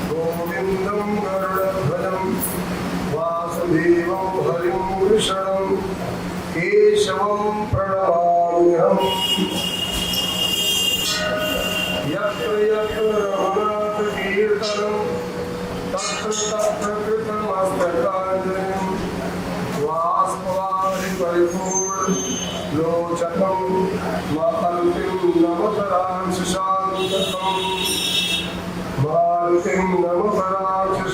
गोविंदं गरुड़ध्वजं वासुदेवं हरिं कृष्णं केशवं प्रणमाम्यहम्। यत्र यत्र रघुनाथकीर्तनं तत्र तत्र कृतमस्तकाञ्जलिं वाष्पवारि परिपूर्णलोचनं मारुतिं नमतराक्षसान्तकम् मारुतिं नमतराक्षसान्तकम्।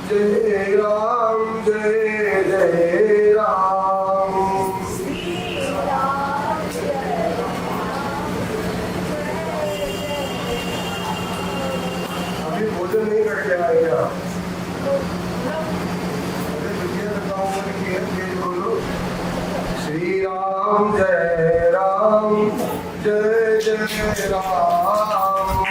जय राम जय जय राम। अभी भोजन नहीं करके आए क्या? श्री राम जय राम जय जय राम।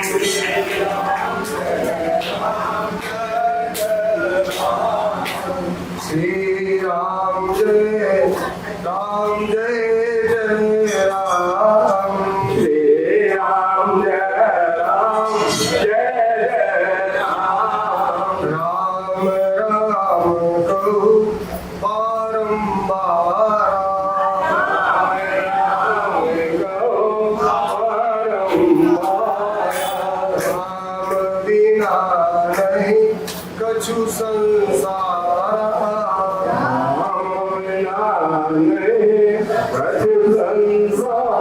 श्री राम जय राम जय जय राम। श्री राम जय राम जय जय राम। राम राम कहो बारंबार, राम कहो बारंबार। राम बिना नहीं कछु संसार, राम बिना नहीं कछु संसार।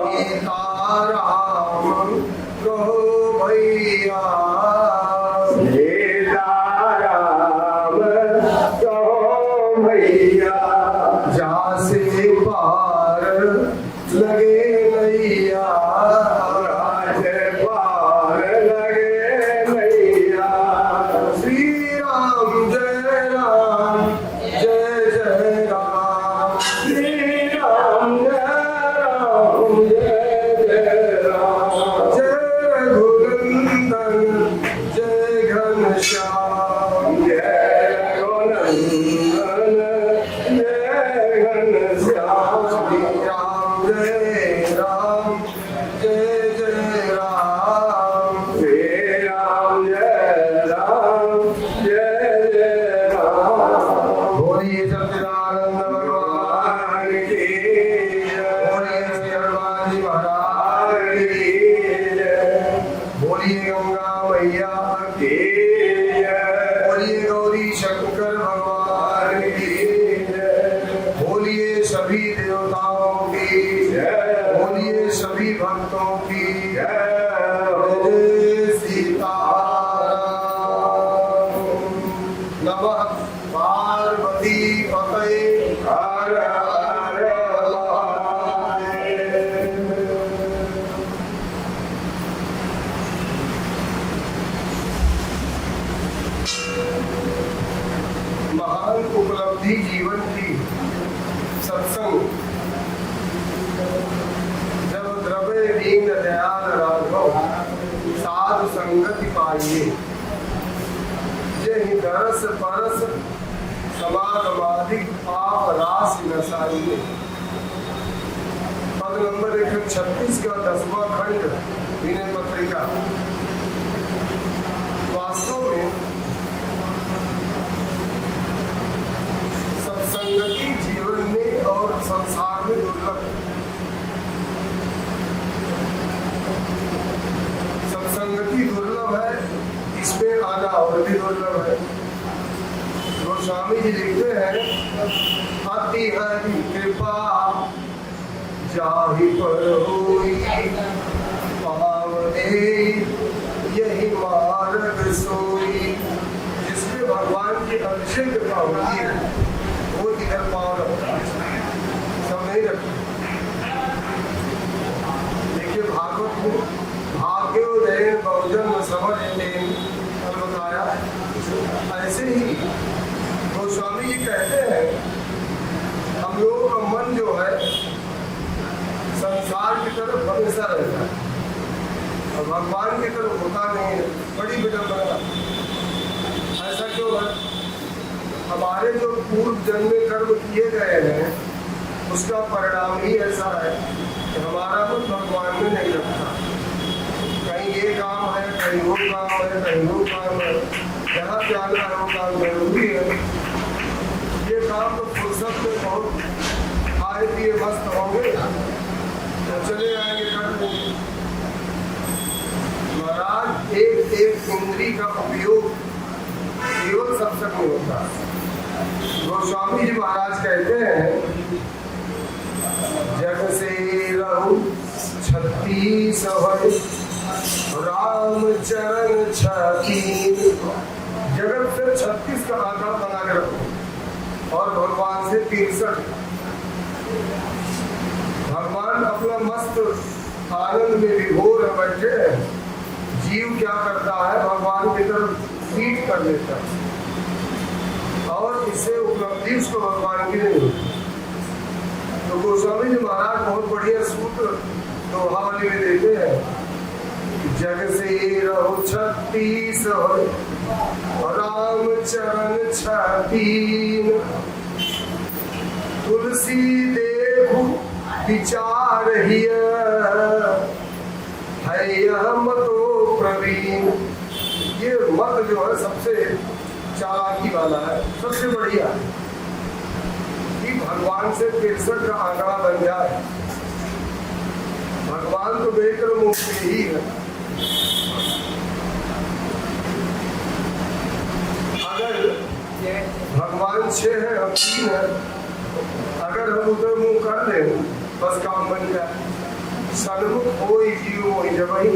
सीता राम कहो भैया, सीता राम कहो भैया। जासे पार लगे नैया, जासे पार लगे नैया। श्री राम जय राम जय जय राम। श्री राम जय राम जय जय राम। जय रघुनंदन जय घनश्याम, जय रघुनंदन जय घनश्याम। श्री राम जय राम जय जय राम। श्री राम जय राम जय जय राम। बोलिए सच्चिदानंद भगवान की जय। बोलिए श्री हनुमान जी महाराज की जय। बोलिए गंगा मैया की जय। बोलिए गौरी शंकर भगवान की जय। बोलिए सभी देवताओं की जय। बोलिए सभी भक्तों की जय। जय सीताराम। नमः पार्वती पतये हर हर महादेव। महान उपलब्धि जीवन की सत्संग जब द्रव्य दीन दयाल राघव साधु संगति पाइए, यही दरस परस समागमाधिक पाप राशि नसाइए। पद नंबर 136 का 10वां खंड विनय पत्रिका। वास्तव में सत्संगति जीवन में और संसार में दुर्लभ है। सत्संगति दुर्लभ है, इसमें आना और भी दुर्लभ है। गोस्वामी जी लिखते हैं, अति हरि कृपा जाहि पर होई, पावने यही मार्ग सोई। जिसमें भगवान की अतिशय कृपा होती है वो इधर पावन होता है। तरफ हमेशा रहता है और भगवान की तरफ होता नहीं है। बड़ी विडंबना। ऐसा क्यों है? हमारे जो पूर्व जन्म में कर्म किए गए हैं उसका परिणाम ही ऐसा है कि हमारा मन भगवान में नहीं लगता। कहीं ये काम है, कहीं वो काम है, कहीं वो काम है, जहाँ जाना है वो काम जरूरी है। ये काम तो फुर्सत में बहुत आए पिए मस्त होंगे तो चले आएंगे कर देंगे। महाराज एक एक इंद्री का उपयोग केवल सत्संग में होता है। गोस्वामी जी महाराज कहते हैं जग से रहु 36 राम चरण 36। जगत से 36 का आंकड़ा बना के रखो और भगवान से 63। भगवान अपना मस्त आनंद में विभोर बैठे हैं। जीव क्या करता है? भगवान की तरफ पीठ कर लेता है और इससे उपलब्धि उसको भगवान की नहीं होती। तो गोस्वामी जी महाराज बहुत बढ़िया सूत्र दोहा वाली में देते हैं। जग से रहो 36 राम चरण 36। तुलसी देखो विचार हिय है यह मतो प्रवीण। ये मत जो है सबसे चालाकी वाला है, सबसे बढ़िया है कि भगवान से 63 का आंकड़ा बन जाए। भगवान तो बेहतर मूर्ति ही है। अगर भगवान 6 है हम 3 है, अगर हम उधर मुंह कर लें बस काम बन जाए। सन्मुख कोई जीव मोहि जबहि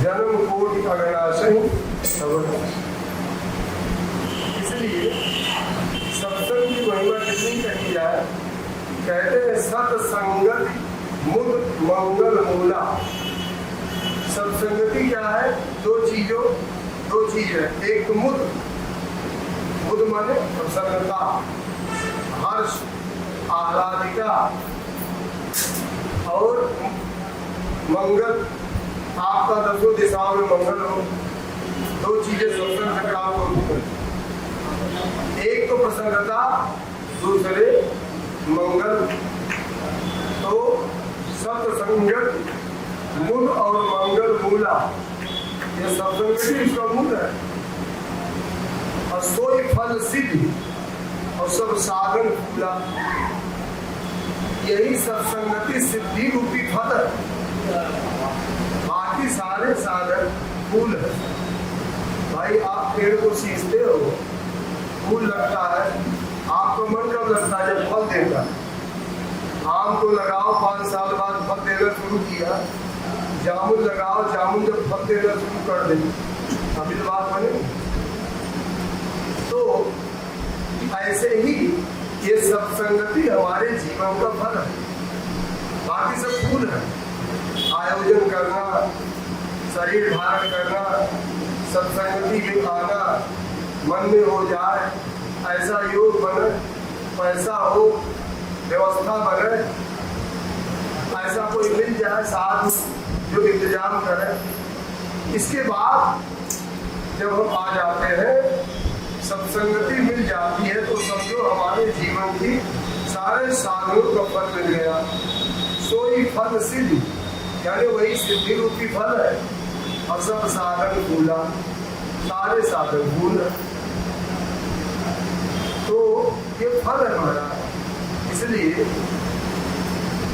जन्म कोटि अगनाशहि। इसलिए सत्संग की महिमा कितनी कही जाए? कहते हैं सत्संगति मुद मंगल मूला। सत्संगति क्या है? दो चीज है। एक मुद माने प्रसन्नता, हर्ष, आह्लादिका, और मंगल, आपका 10 दिशाओं में मंगल हो। 2 चीजें सत्संग से प्राप्त होती हैं। एक तो प्रसन्नता, दूसरे मंगल। तो सत्संगत मूल और मंगल मूला, ये सत्संग इसका मूल है। और सोई फल सिद्धि और सब साधन फूला। यही सत्संगति सिद्धि रूपी फल है। बाकी सारे साधन फूल है। भाई आप पेड़ को सींचते हो, फूल लगता है, आपको मन कब लगता है? जब फल देता है। आम को लगाओ, 5 साल बाद फल देना शुरू किया। जामुन लगाओ, जामुन जब फल देना शुरू कर दे, अभी तो बात बने। तो ऐसे ही ये सत्संगति हमारे जीवन का फल है। बाकी सब फूल है। आयोजन करना, शरीर धारण करना, सत्संगति में आना, मन में हो जाए, ऐसा योग बने, पैसा हो, व्यवस्था बने, ऐसा कोई मिल जाए साथ जो इंतजाम करे। इसके बाद जब हम आ जाते हैं, सत्संगति मिल जाती है, तो समझो हमारे जीवन की सारे साधनों का फल मिल गया। सोई फल सिद्धि, यानी वही सिद्धि रूपी फल है। और सब साधन फूला, सारे साधन फूल। तो ये फल है हमारा। इसलिए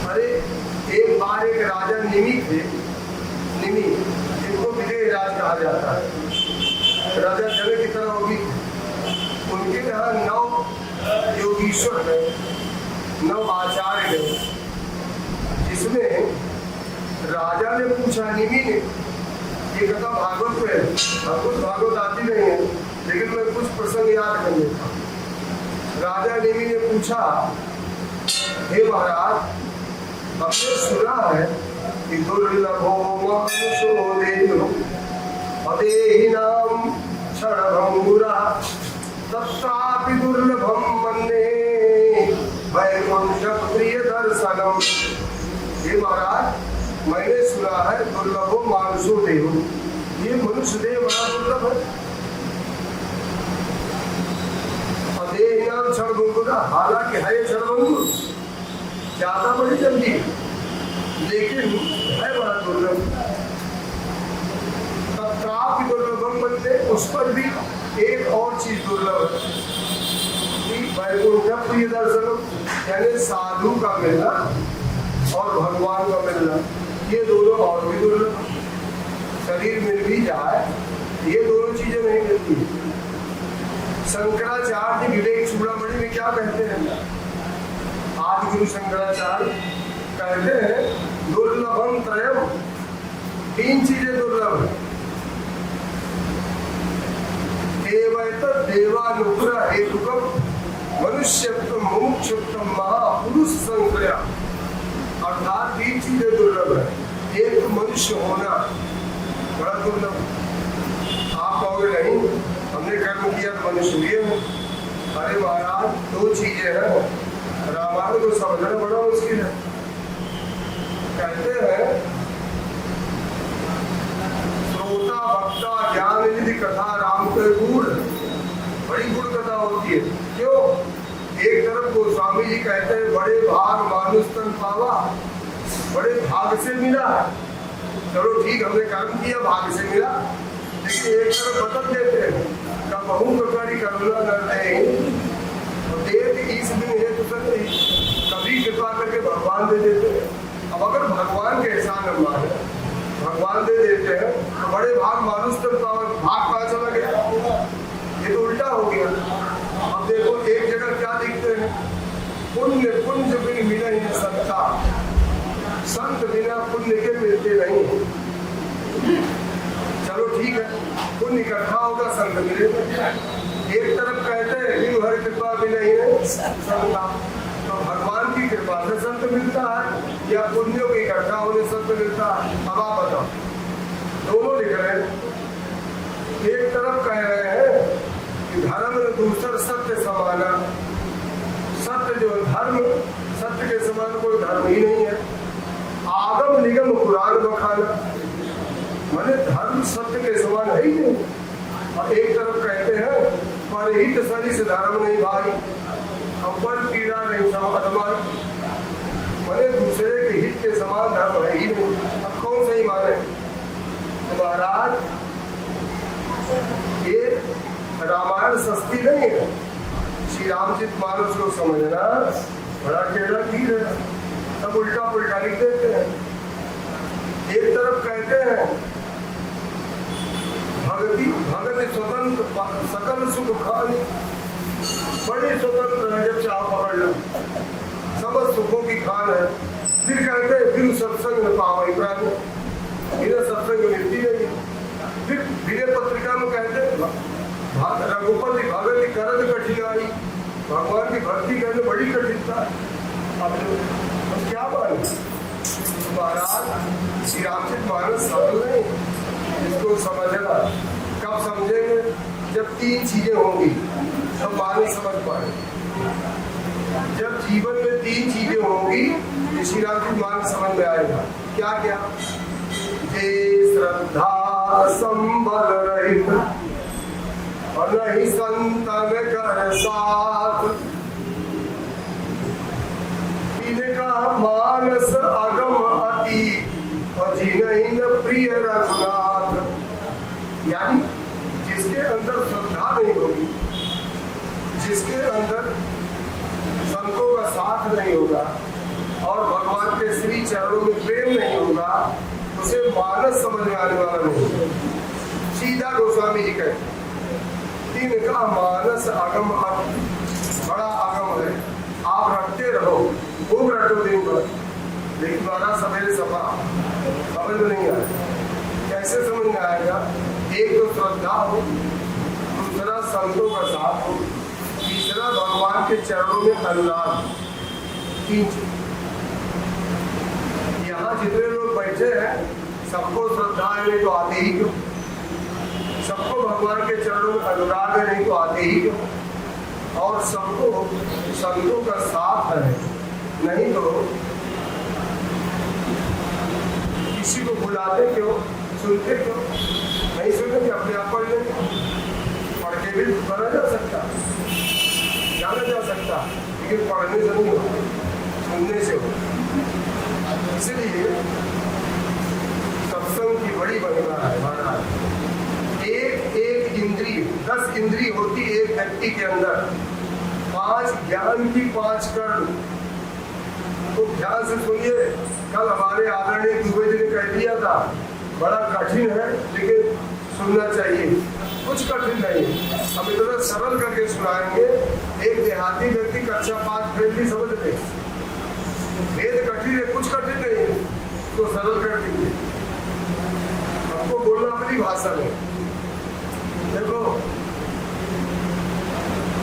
अरे एक बार एक राजा निमि थे। निमि, जिनको विदेह राज कहा जाता है। राजा जनक की तरह होगी। उनके यहाँ 9 योगीश्वर है, 9 आचार्य है। जिसमें राजा ने पूछा, निमि ने, ये कथा भागवत में है, भागवत आती नहीं है, लेकिन मैं कुछ प्रसंग याद कर लेता हूँ। राजा निमि ने पूछा, हे महाराज, हमने सुना है कि दुर्लभो मनुष्यो देहो अदेहिनाम क्षणभंगुरा तत्रापि दुर्लभम मन्ये वैकुंठ प्रिय दर्शनम। हे महाराज, मैंने सुना है दुर्लभो मानुषो देहो, ये मनुष्य देह बड़ा दुर्लभ है। अदेहिनाम क्षणभंगुरा, हालांकि है क्षणभंगुर, ज्यादा बड़ी जल्दी है, लेकिन है बड़ा दुर्लभ। तत्रापि दुर्लभम बनते, उस पर भी एक और चीज दुर्लभ है, वैकुंठ प्रिय दर्शन, यानी साधु का मिलना और भगवान का मिलना, ये दोनों और भी दुर्लभ। शरीर मिल भी जाए, ये दोनों चीजें नहीं मिलती। शंकराचार्य विवेक चूड़ामणि में क्या कहते हैं? आदि गुरु शंकराचार्य कहते हैं दुर्लभम त्रयम, तीन चीजें दुर्लभ है। देवानुग्रह हेतुकम मनुष्यत्वम मुमुक्षुत्वम महापुरुष संक्रिया, अर्थात तीन चीजें दुर्लभ है। एक तो मनुष्य होना बड़ा दुर्लभ। आप कहोगे नहीं हमने कर्म किया तो मनुष्य हुए हैं। अरे महाराज, दो चीजें हैं, रामायण को समझना बड़ा मुश्किल है। कहते हैं श्रोता भक्ता ज्ञान निधि कथा राम के गुण, बड़ी गुण कथा होती है। क्यों? एक तरफ गोस्वामी जी कहते हैं बड़े भाग मानुष तन पावा, बड़े भाग से मिला। चलो ठीक, हमने कर्म किया, भाग से मिला, लेकिन एक तरफ बदल देते हैं बहु प्रकारी करुणा करते हैं, इस दिन है तो कभी कृपा करके भगवान दे देते हैं। अब अगर भगवान के एहसान हम माने, भगवान दे देते हैं तो बड़े भाग मानुष तक भाग कहाँ चला गया? ये तो उल्टा हो गया। अब देखो एक जगह क्या दिखते हैं, पुण्य पुंज बिन मिला ही संता, संत बिना पुण्य के मिलते नहीं। चलो ठीक है, पुण्य इकट्ठा होगा, संत मिलेगा। एक तरफ कहते हैं कि हर कृपा भी नहीं है संता, तो भगवान की कृपा से संत मिलता है या पुण्यों के इकट्ठा होने संत मिलता है? अब आप बताओ, दोनों लिख रहे हैं। एक तरफ कह रहे हैं कि धर्म दूसर सत्य समाना, सत्य जो धर्म, सत्य के समान कोई धर्म ही नहीं है। आगम निगम कुरान बखाना, माने धर्म सत्य के समान है ही नहीं। और एक तरफ कहते हैं पर हित सरी से धर्म नहीं भाई, पर पीड़ा नहीं समाधान, माने दूसरे के हित के समान धर्म है ही नहीं। अब कौन सही माने? तो महाराज, ये रामायण सस्ती नहीं है। श्री रामचरित मानस को समझना बड़ा टेढ़ा तीर है, सब उल्टा पुल्टा लिख देते हैं। एक तरफ कहते हैं भगति भगत स्वतंत्र सकल सुख खानी, बड़ी स्वतंत्र है, जब चाह पकड़ लो, सब सुखों की खान है। फिर कहते हैं फिर सत्संग न पावे प्राण, बिना सत्संग मिलती है। फिर विनय पत्रिका में कहते हैं रघुपति भगति करत कठिनाई, भगवान की भक्ति करने बड़ी कठिनता है। अब क्या माने महाराज, श्री रामचरित मानस सरल नहीं, इसको समझना कब समझेंगे? जब तीन चीजें होंगी तब मानस समझ पाए। जब जीवन में तीन चीजें होंगी तो श्री रामचरित मानस समझ में आएगा। क्या क्या? जे श्रद्धा संबल रहित और नहीं संतन कर साथ, इनका मानस अगम अति और जिन्हीं प्रिय रघुनाथ। यानी जिसके अंदर श्रद्धा नहीं होगी, जिसके अंदर संतों का साथ नहीं होगा और भगवान के श्री चरणों में प्रेम नहीं होगा, उसे मानस समझ में आने वाला नहीं। सीधा गोस्वामी जी कहते इनका मानस आगम बड़ा आगम है। आप रखते रहो, खूब रटो दिन भर, लेकिन माना सवेरे सफा समझ में नहीं आएगा। कैसे समझ में आएगा? एक तो श्रद्धा हो, दूसरा संतों का साथ हो, तीसरा भगवान के चरणों में अनुराग। तीन चीज। यहाँ जितने लोग बैठे हैं सबको श्रद्धा है, नहीं तो आते ही क्यों? सबको भगवान के चरणों में अनुराग है, नहीं तो आते ही क्यों? और सबको संतों का साथ है, नहीं तो किसी को बुलाते क्यों, सुनते क्यों? नहीं सुनेंगे, अपने आप पढ़ लेंगे। पढ़ के भी पढ़ा जा सकता, जाना जा सकता, लेकिन पढ़ने से नहीं होता, सुनने से होता। इसलिए सत्संग की बड़ी महिमा है महाराज। एक एक इंद्रिय, 10 इंद्रिय होती एक व्यक्ति के अंदर, 5 ज्ञान की 5 कर्म। तो ध्यान से सुनिए, कल हमारे आदरणीय दुबे जी ने कह दिया था, बड़ा कठिन है लेकिन सुनना चाहिए। कुछ कठिन नहीं, हम इतना सरल करके सुनाएंगे। एक देहाती व्यक्ति कक्षा 5 फेल भी समझ ले। वेद कठिन है, कुछ कठिन नहीं है, तो सरल कर दीजिए। हमको बोलना अपनी भाषा में। देखो,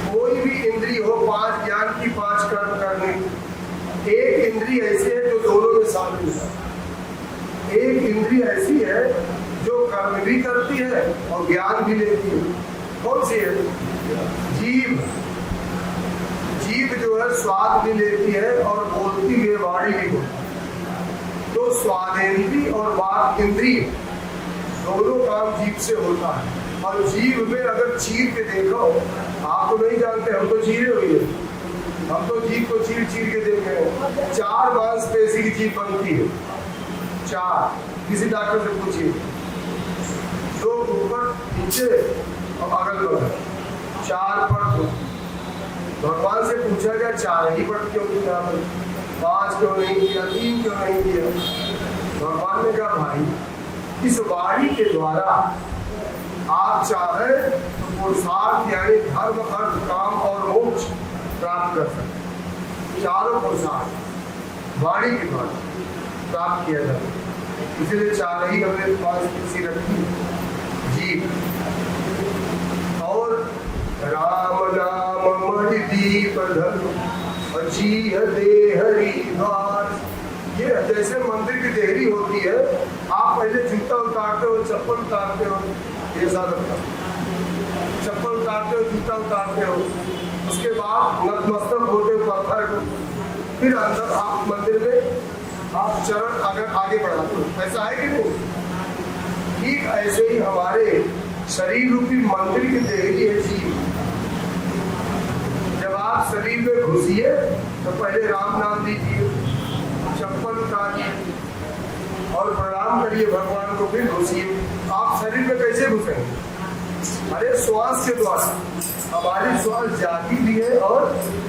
कोई भी इंद्रिय हो, 5 ज्ञान की 5 कर्म करने, एक इंद्रिय ऐसी है जो दोनों में शामिल है। एक इंद्रिय ऐसी है जो कर्म भी करती है और ज्ञान भी लेती है। कौन सी है? जीभ। जीभ जो है स्वाद भी लेती है और बोलती है, वाणी भी बोलती है। तो स्वादेंद्रिय और वाक इंद्रिय दोनों काम जीभ से होता है। और जीभ में अगर चीर के देखो, आप तो नहीं जानते, हम तो चीरे हुए हैं, हम तो जीभ को चीर चीर के देखे हैं। 4 मांसपेशी की जीभ बनती है, 4। किसी डॉक्टर से पूछिए, 2 ऊपर नीचे और अगल बगल, 4 पर। भगवान से पूछा गया 4 ही पर क्यों किया, 5 क्यों नहीं किया, 3 क्यों नहीं किया? भगवान ने कहा, भाई इस वाणी के द्वारा आप चाहे तो पुरुषार्थ यानी धर्म, अर्थ, काम और मोक्ष प्राप्त कर सकते। चारों पुरुषार्थ वाणी के द्वारा प्राप्त किया जाता है। इसलिए 4 ही हमने 5 किसी रखी। जी, और राम नाम मणि दीप धर जी दे हरि द्वार। ये जैसे मंदिर की देहरी होती है, आप पहले जूता उतारते हो, चप्पल उतारते हो, ये साथ चप्पल उतारते हो, जूता उतारते हो, उसके बाद नतमस्तक होते हो पत्थर को, फिर अंदर आप मंदिर में आप चरण अगर आगे बढ़ाते हो। ऐसा है कि नहीं? ठीक ऐसे ही हमारे शरीर रूपी मंदिर की देहरी है जी। जब आप शरीर में घुसिए तो पहले राम नाम लीजिए, चप्पल उतारिए और प्रणाम करिए भगवान को, फिर घुसिए। आप शरीर में कैसे घुसेंगे? अरे श्वास के द्वारा। हमारी श्वास जाती भी है और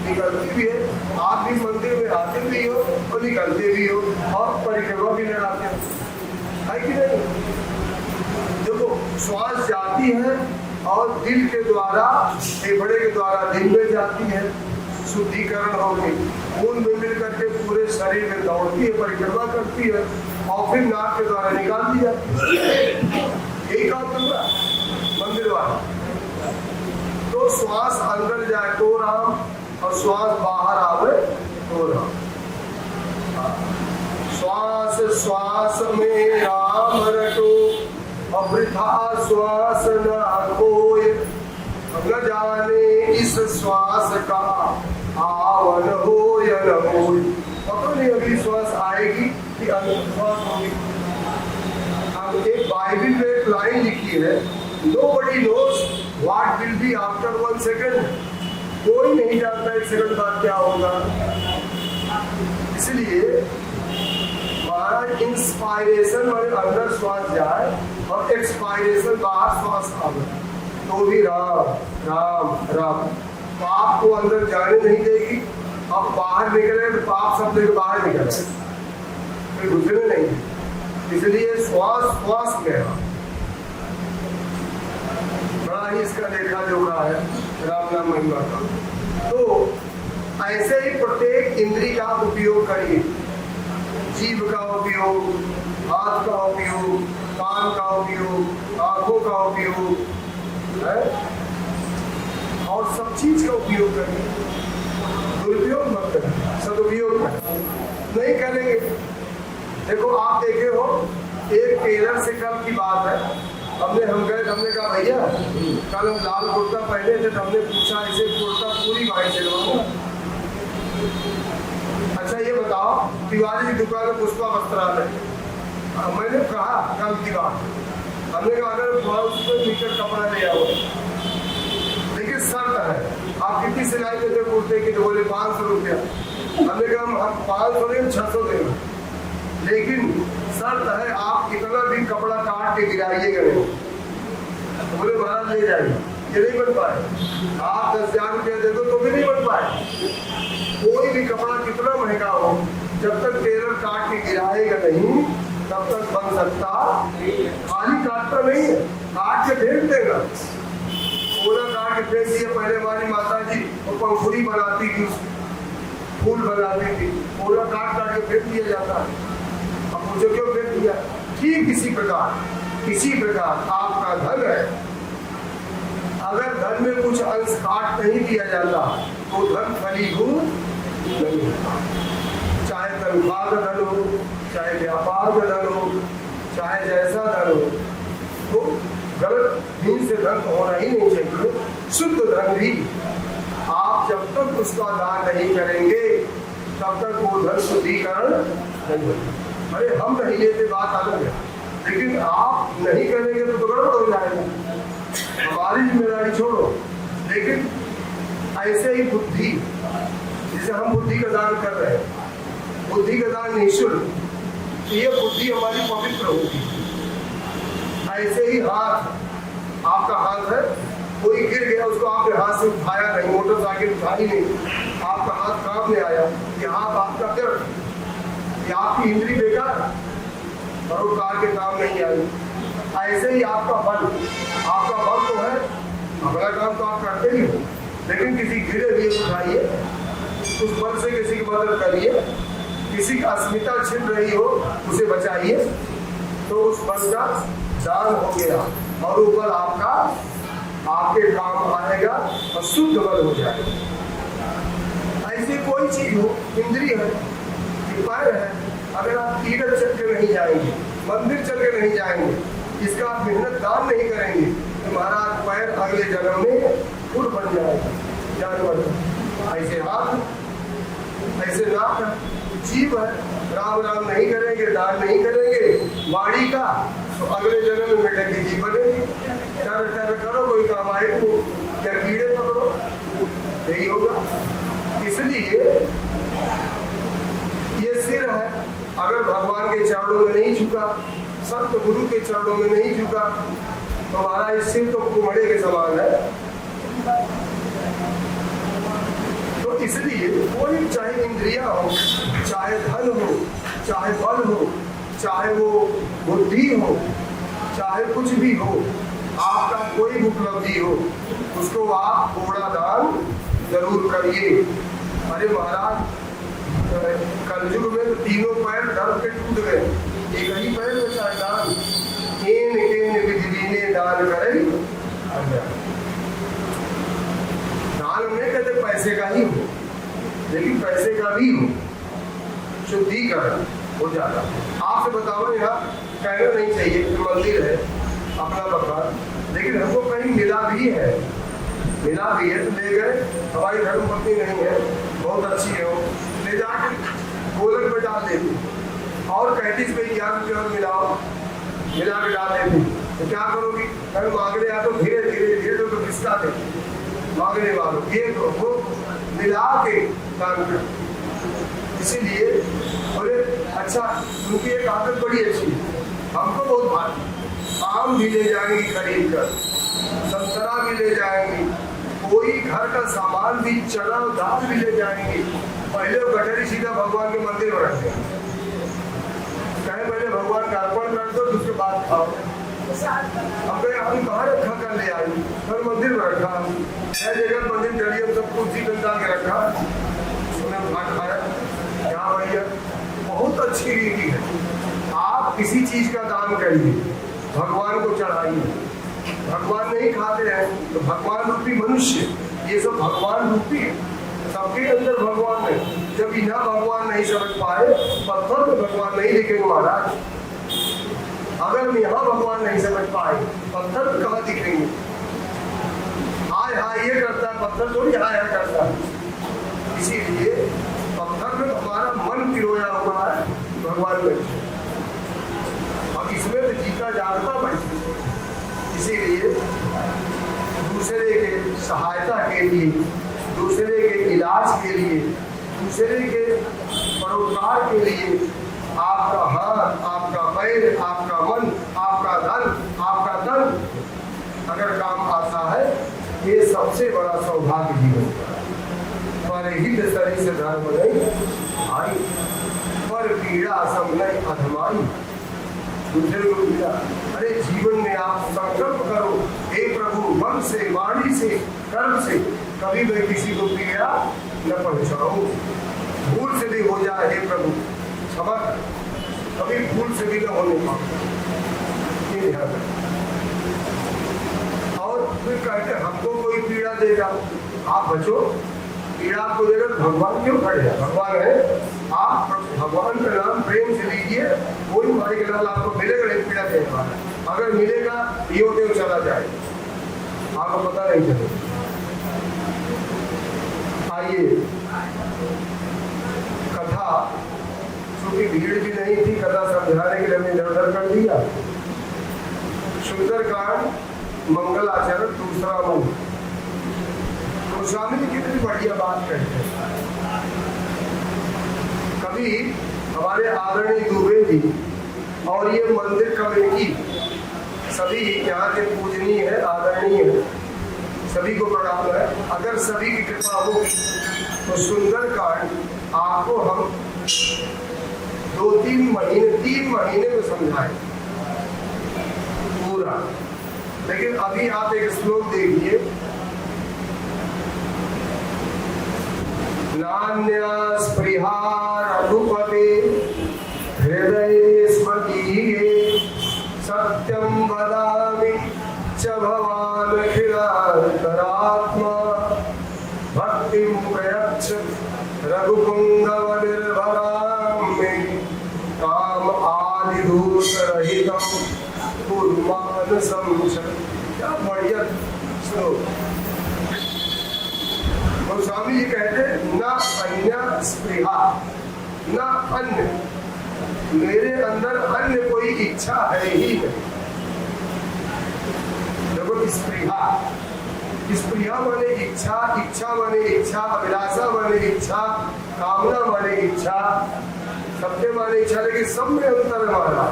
निकलती भी है। आप भी मंदिर में आते भी हो और निकलते भी हो और परिक्रमा भी लगाते हो, है कि नहीं? देखो, श्वास जाती है और दिल के द्वारा, फेफड़े के द्वारा दिल में जाती है, शुद्धिकरण होगी, खून में मिल करके पूरे शरीर में दौड़ती है, परिक्रमा करती है और फिर नाक के द्वारा निकाल दी जाती है। यही काम कर रहा है मंदिर वाला। तो श्वास अंदर जाए तो राम, और श्वास बाहर आवे तो राम। श्वास श्वास में राम रटो, अवृथा श्वास न कोय, न जाने इस श्वास का आवन हो या न हो। पता नहीं अगली श्वास आएगी कि अगली श्वास होगी। अब एक बाइबल में एक लाइन लिखी है, Nobody knows what will be after 1 second। कोई नहीं जानता 1 सेकंड बाद क्या होगा। इसलिए महाराज इंस्पायरेशन हमारे अंदर श्वास जाए और एक्सपायरेशन बाहर श्वास आवे, तो भी राम राम राम। पाप को अंदर जाने नहीं देगी। अब बाहर निकले तो पाप शब्द के बाहर निकले, फिर घुसने नहीं। इसलिए श्वास श्वास कहना बड़ा ही इसका देखा जोखा है राम नाम महिमा का। तो ऐसे ही प्रत्येक इंद्रिय का उपयोग करिए। जीभ का उपयोग, हाथ का उपयोग, कान का उपयोग, आंखों का उपयोग है, और सब चीज का उपयोग करिए। दुरुपयोग मत करें, सदुपयोग करें। नहीं करेंगे। देखो, आप देखे हो, एक टेलर से कल की बात है, हमने कहा भैया कल हम लाल कुर्ता पहने थे, तो हमने पूछा ऐसे कुर्ता पूरी भाई सिलवाओ। अच्छा ये बताओ, तिवारी की दुकान है पुष्पा वस्त्रालय, मैंने कहा कल की बात, हमने कहा अगर 500 मीटर कपड़ा ले आओ, लेकिन शर्त है, आप कितनी सिलाई देते कुर्ते की? तो बोले 500 रुपया। हमने कहा हम 500 नहीं 600 देंगे, लेकिन शर्त है आप कितना भी कपड़ा काट के गिराइएगा नहीं। तो बोले महाराज ले जाइए, ये नहीं बन पाए। आप 10,000 रुपया दे दो तो भी नहीं बन पाए। कोई भी कपड़ा कितना महंगा हो, जब तक टेलर काट के गिराएगा नहीं तब तक बन सकता। खाली काटता नहीं है, काट के फेंक देगा। पूरा काट के फेंक दिया। पहले हमारी माता जी वो पंखुड़ी बनाती थी, फूल बनाती थी, पूरा काट काट के फेंक दिया जाता है। अब मुझे क्यों फेंक दिया? ठीक इसी प्रकार आपका धन है, अगर धन में कुछ अंश काट नहीं दिया जाता तो धन फलीभूत नहीं होता। चाहे तनख्वाह का धन हो, चाहे व्यापार का धन हो, चाहे जैसा धन हो, तो गलत दिन से धन होना ही नहीं चाहिए। शुद्ध धन भी आप जब तक उसका दान नहीं करेंगे तब तक वो धन शुद्धिकरण नहीं होगा। अरे हम नहीं लेते बात अलग है, लेकिन आप नहीं करेंगे तो गड़बड़ हो जाएगा। हमारी जिम्मेदारी छोड़ो, लेकिन ऐसे ही बुद्धि, जिसे हम बुद्धि का दान कर रहे हैं, बुद्धि का दान निःशुल्क, ये बुद्धि हमारी पवित्र होगी। ऐसे ही हाथ, आपका हाथ है, कोई गिर गया उसको आपने हाथ से उठाया नहीं, मोटरसाइकिल उठाई नहीं, आपका हाथ काम में आया, ये हाथ आपका दर्द, ये आपकी इंद्री बेकार, परोपकार के काम नहीं आई। ऐसे ही आपका बल तो है, अपना काम तो आप करते ही हो, लेकिन किसी गिरे हुए उठाइए, उस बल से किसी की मदद करिए, किसी की अस्मिता छिन रही हो उसे बचाइए, तो उस बल का दान हो गया और वो बल आपके काम आएगा और शुद्ध बल हो जाएगा। ऐसी कोई चीज हो, इंद्रिय है, पैर है, अगर आप तीर्थ चल के नहीं जाएंगे, मंदिर चल के नहीं जाएंगे, इसका आप मेहनत दान नहीं करेंगे, तो महाराज पैर अगले जन्म में फूल बन जाएगा, जानवर। ऐसे हाथ, ऐसे नाक है, जीव है, राम राम नहीं करेंगे, दान नहीं करेंगे वाणी का, तो अगले जन्म में बेटे की जीव बनेगी। कर करो कोई काम आए तो, या कीड़े पकड़ो, यही होगा। इसलिए ये सिर है, अगर भगवान के चरणों में नहीं झुका, सत्य गुरु के चरणों में नहीं झुका, तो हमारा इस सिर तो कुमड़े के समान है। तो इसलिए कोई चाहे इंद्रिया हो, चाहे धन हो, चाहे बल हो, चाहे वो बुद्धि हो, चाहे कुछ भी हो, आपका कोई उपलब्धि हो, उसको आप थोड़ा दान जरूर करिए। अरे महाराज, कलयुग में तो तीनों पैर दर्द के टूट गए, एक ही पैर में चाहे दान, केन विधि ने दान करे। दान में कहते पैसे का ही हो, लेकिन पैसे का भी हो, शुद्धिकरण हो जाता। आपसे बताओ, यहाँ कहना नहीं चाहिए कि मंदिर है अपना मकान, लेकिन हमको कहीं मिला भी है तो ले गए। हमारी धर्म पत्नी नहीं है, बहुत अच्छी है, वो ले जाकर गोलक में डाल देती और कहती इसमें 11 रुपये और मिला के डाल देती। तो क्या करोगी? कहीं मांगने आ तो धीरे धीरे तो किसका दे मांगने वालों, ये तो वो मिला के काम कर। इसीलिए बोले अच्छा, उनकी एक आदत बड़ी अच्छी, हमको बहुत भारी, आम भी ले जाएंगी खरीद कर, संतरा भी ले जाएंगी, कोई घर का सामान भी, चना दाल भी ले जाएंगी। पहले वो गठरी सीधा भगवान के मंदिर में रखते हैं, कहे पहले भगवान का अर्पण कर दो, उसके बाद खाओ। अब हम कहाँ रखा कर ले आई, फिर मंदिर में रखा, है जगह मंदिर डलिए सब कुर्सी बंदा के रखा, उन्हें भाग खाया। क्या भैया, बहुत अच्छी रीति है। आप किसी चीज का दान करिए, भगवान को चढ़ाइए। भगवान नहीं खाते हैं तो भगवान रूपी मनुष्य, ये सब भगवान रूपी है, सबके अंदर भगवान है। जब यहाँ भगवान नहीं समझ पाए, पत्थर में भगवान नहीं दिखेंगे महाराज। अगर यहाँ भगवान नहीं समझ पाए, पत्थर में कहाँ दिखेंगे? हाय हाय ये करता है, पत्थर थोड़ी हाय हाय करता है। इसीलिए पत्थर में हमारा मन पिरोया हुआ है भगवान में। लिए, दूसरे के इलाज के लिए, दूसरे के परोपकार के लिए आपका हाथ, आपका पैर, आपका मन, आपका धन, आपका तन अगर काम आता है, ये सबसे बड़ा सौभाग्य जीवन का। पर हित शरीर से धर्म नहीं आई, पर पीड़ा सब नहीं अधमाई। दूसरे को पीड़ा, अरे जीवन में आप संकल्प करो, हे प्रभु मन से, वाणी से, कर्म से कभी मैं किसी को पीड़ा न पहुंचाऊं। भूल से भी हो जाए हे प्रभु क्षमा, कभी भूल से भी न होने पाऊं, ये ध्यान रखें। और फिर कहते हमको कोई पीड़ा देगा, आप बचो, पीड़ा आपको देगा तो भगवान क्यों खड़े हैं? भगवान है, आप भगवान का नाम प्रेम से लीजिए, कोई मारे के नाम आपको मिलेगा नहीं पीड़ा देने वाला। अगर मिलेगा ये होते हुए चला जाए, आपको पता नहीं चलेगा। आइए कथा, क्योंकि भीड़ भी नहीं थी, कथा समझाने के लिए हमने इधर उधर कर दिया। सुंदरकांड मंगलाचरण दूसरा मंत्र। गोस्वामी जी कितनी बढ़िया बात कहते हैं। कभी हमारे आदरणीय दुबे जी और ये मंदिर कमेटी सभी यहाँ के पूजनीय है, आदरणीय है, सभी को प्रणाम है। अगर सभी की कृपा हो तो सुंदरकांड आपको हम 2-3 महीने 3 महीने में समझाएं पूरा। लेकिन अभी आप एक श्लोक देखिए, नान्या स्पृहा रघुपते हृदये स्मृतिगे सत्यं वदामि च भवान् अखिलान्तरात्मा भक्तिं प्रयच्छ रघुपुङ्गव निर्भरां मे काम आदिदोषरहितं कुर्मानसं च। क्या बढ़िया श्लोक। गोस्वामी जी कहते न अन्य स्पृहा, न अन्य, मेरे अंदर अन्य कोई इच्छा है ही नहीं। देखो स्पृहा, स्पृहा माने इच्छा, इच्छा माने इच्छा, अभिलाषा माने इच्छा, कामना माने इच्छा, सत्य माने इच्छा, लेकिन सब में अंतर माना।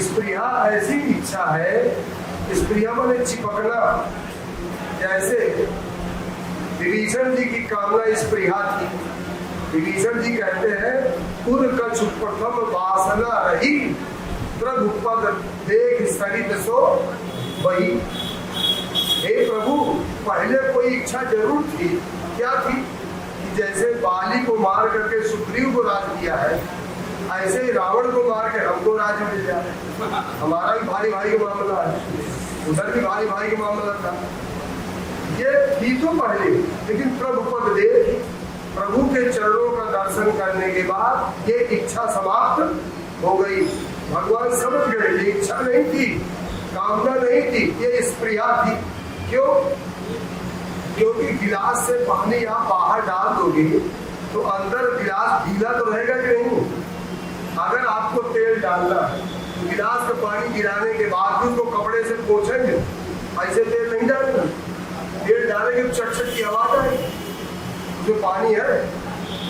स्पृहा ऐसी इच्छा है, स्पृहा माने चिपकना। जैसे विभीषण जी की कामना स्पृहा थी। विभीषण जी कहते हैं उर कछु प्रथम वासना रही, प्रभुपद देख सरित सो वही। हे प्रभु, पहले कोई इच्छा जरूर थी। क्या थी? कि जैसे बाली को मार करके सुग्रीव को राज दिया है, ऐसे ही रावण को मार के हमको राज मिल जाए। हमारा भी भाई भाई का मामला है, उधर भी भाई भाई का मामला था। ये थी तो पहले, लेकिन प्रभु पद देख, प्रभु के चरणों का दर्शन करने के बाद ये इच्छा समाप्त हो गई। भगवान समझ गए ये इच्छा नहीं थी, कामना नहीं थी, ये स्पृहा थी। क्यों? क्योंकि गिलास से पानी आप बाहर डाल दोगे तो अंदर गिलास गीला तो रहेगा कि नहीं। अगर आपको तेल डालना है, गिलास का पानी गिराने के बाद भी उसको कपड़े से पोंछेंगे, ऐसे तेल नहीं डालना। तेल डालेंगे तो चटचट की आवाज आएगी। जो पानी है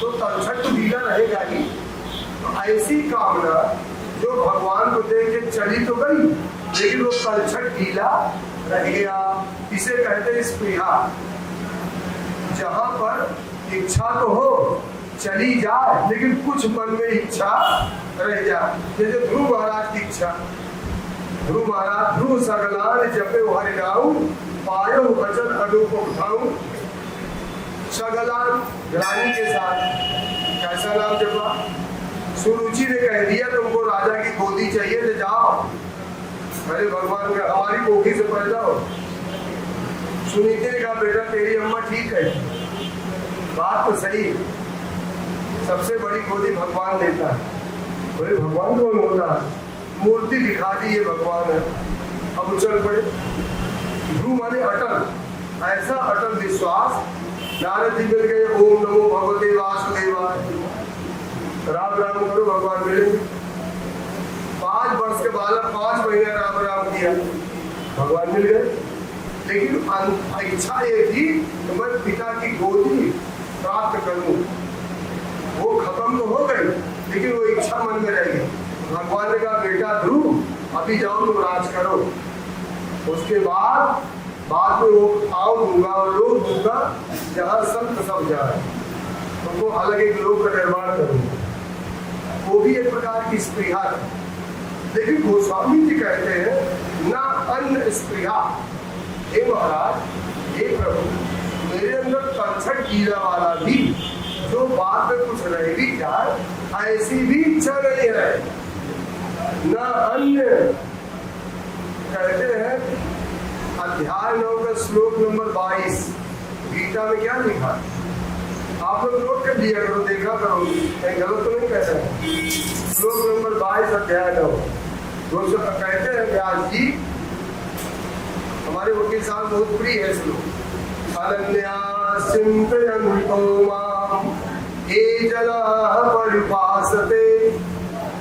तो तलछट तो गीला रहेगा ही। तो ऐसी कामना जो भगवान को देख के चली तो गई, लेकिन वो तलछट गीला रह गया। इसे कहते हैं स्पृहा। जहां पर इच्छा तो हो, चली जाए, लेकिन कुछ मन में इच्छा रह जाए। जैसे ध्रुव महाराज की इच्छा, ध्रुव महाराज ध्रुव सगलान जपे हरि नाम पायो वचन अनूप उठाऊं। सगलान रानी के साथ कैसा नाम जपा? सुरुचि ने कह दिया तुमको राजा की गोदी चाहिए तो जाओ। अरे भगवान का हमारी कोठी से पैदा हो। सुनीति ने कहा बेटा तेरी अम्मा ठीक है, बात तो सही है, सबसे बड़ी गोदी भगवान देता है। बोले भगवान कौन होता है? मूर्ति दिखा दी ये भगवान है। अब उछल पड़े। ध्रुव माने अटल, ऐसा अटल विश्वास। नारद जी मिल गए, ओम नमो भगवते वासुदेवाय, राम राम करो भगवान मिलेंगे। 5 वर्ष के बालक 5 महीने राम राम किया, भगवान मिल गए। लेकिन इच्छा ये थी कि मैं पिता की गोदी प्राप्त करूं। वो खत्म तो हो गई, लेकिन वो इच्छा मन में रह गई। भगवान ने कहा बेटा ध्रुव अभी जाओ तुम राज करो, उसके बाद में वो पाँव दूंगा और लोग दूंगा जहाँ संत सब जाए, तुमको अलग एक लोक का निर्माण करूंगा। वो भी एक प्रकार की स्पृहा है। लेकिन गोस्वामी जी कहते हैं ना अन्न स्पृहा, हे महाराज हे प्रभु मेरे अंदर तलछट कीड़ा वाला भी जो बात में कुछ रह भी जाए ऐसी भी इच्छा नहीं है। न अन्य कहते हैं अध्याय 9 का श्लोक नंबर 22 गीता में क्या लिखा है, आप लोग नोट कर दिया करो, देखा करो, कहीं गलत तो नहीं कहते हैं। श्लोक नंबर 22 अध्याय 9 दोस्तों कहते हैं व्यास जी, हमारे वकील साहब बहुत प्रिय है श्लोक। अनन्या चिंतयन्तो माम ये जनाः परिभासते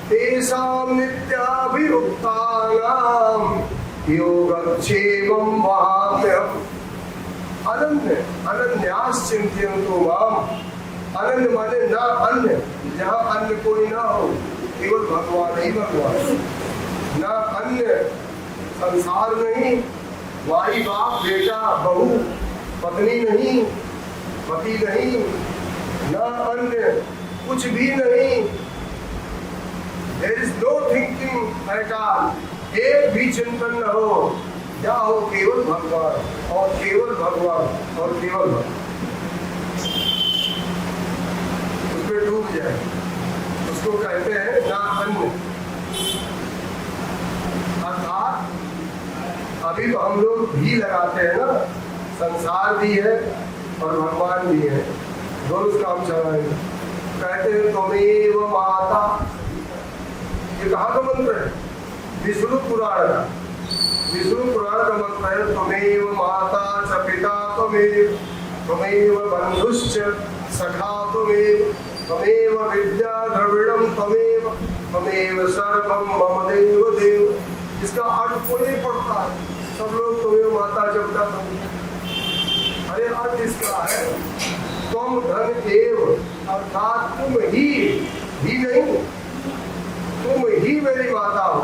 तेषां नित्याभियुक्तानां योगक्षेमं वहाम्यहम्। अनन्यास चिंतयन्तो माम, अनन्य माने ना अन्य, जहाँ अन्य कोई ना हो, केवल भगवान ही भगवान। ना अन्य संसार नहीं, भाई बाप बेटा बहू पत्नी नहीं, पति नहीं, ना अन्य कुछ भी नहीं। There is no thinking at all, एक भी चिंतन न हो, क्या हो केवल भगवान और केवल भगवान और केवल भगवान, उसमें डूब जाए, उसको कहते हैं ना अन्य। अर्थात अभी तो हम लोग भी लगाते हैं ना, संसार भी है और भगवान भी है, दोनों काम चलाएंगे। कहते हैं त्वमेव माता, ये कहाँ का मंत्र है? विष्णु पुराण का, विष्णु पुराण का मंत्र है त्वमेव माता च पिता त्वमेव, त्वमेव बंधुश्च सखा त्वमेव, त्वमेव विद्या द्रविड़म त्वमेव, त्वमेव सर्वम मम देव देव। इसका अर्थ कोई नहीं पढ़ता है, सब लोग त्वमेव माता च पिता त्वमेव। अरे अर्थ इसका है तुम धन एव, अर्थात तुम ही नहीं, तुम ही मेरी माता हो।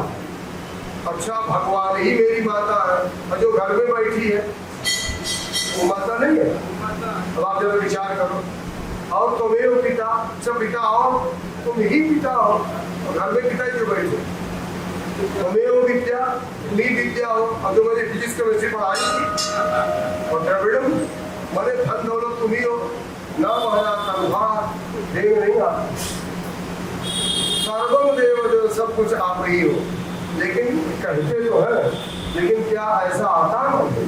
अच्छा भगवान ही मेरी माता है, और जो घर में बैठी है वो माता नहीं है? अब आप जरा विचार करो। और तुम्हें पिता, सब पिता हो, तुम ही पिता हो, और घर में पिता जो बैठे, तुम्हें विद्या, तुम ही विद्या हो। अब जो मैंने फिजिक्स केमिस्ट्री पढ़ाई थी, और द्रविड़म मैंने धन दौलत तुम ही हो, ना हमारा तनख्वाह देव नहीं आता, सर्वम देव जो सब कुछ आप ही हो। लेकिन कहते तो है, लेकिन क्या ऐसा आता नहीं?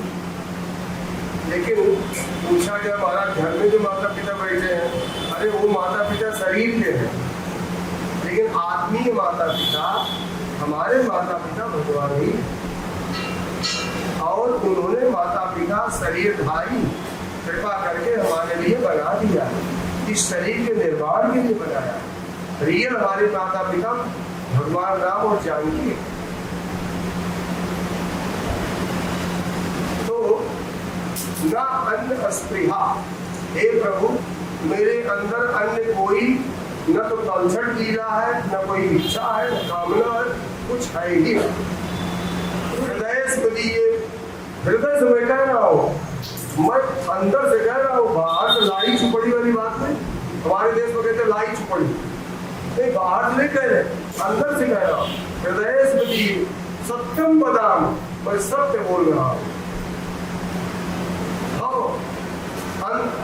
लेकिन पूछा गया महाराज घर में जो माता पिता बैठे हैं, अरे वो माता पिता शरीर के हैं, लेकिन आत्मीय माता पिता हमारे माता पिता भगवान ही, और उन्होंने माता पिता शरीरधारी कृपा करके हमारे लिए बना दिया, इस शरीर के निर्माण के लिए बनाया। रियल हमारे माता पिता भगवान राम और जानकी। तो ना अन्न स्पृहा, हे प्रभु मेरे अंदर अन्य कोई न तो तलछट लीला है, न कोई इच्छा है, न कामना है, कुछ है ही। हृदय से बलिए, हृदय से मैं कह रहा हूँ, मैं अंदर से कह रहा हूँ, बाहर से लाई चुपड़ी वाली बात नहीं। हमारे देश में कहते लाई चुपड़ी, नहीं बाहर से नहीं कह रहे, अंदर से कह रहा हूँ। हृदय से बलिए सत्यम बदाम, मैं सत्य बोल रहा हूँ।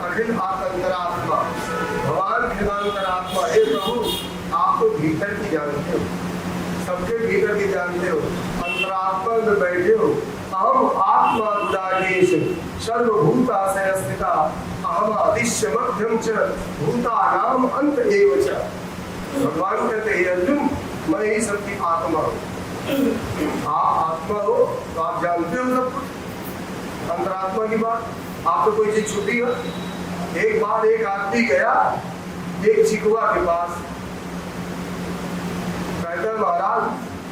अखिल अंतरात्मा, भगवान खिलांतरात्मा, हे प्रभु आप तो भीतर की जानते हो, सबके भीतर की जानते हो, अंतरात्मा में बैठे हो। अहम आत्मा गुडाकेश सर्वभूताशय स्थिता, अहम अदिश्य मध्यम च भूतानाम अंत एव च। भगवान कहते हैं अर्जुन मैं ही सबकी आत्मा हूँ। आप आत्मा हो तो आप जानते हो सब कुछ, अंतरात्मा की बात। आपको कोई चीज छुट्टी हो? एक बार एक आदमी गया एक चिकवा के पास, कहता महाराज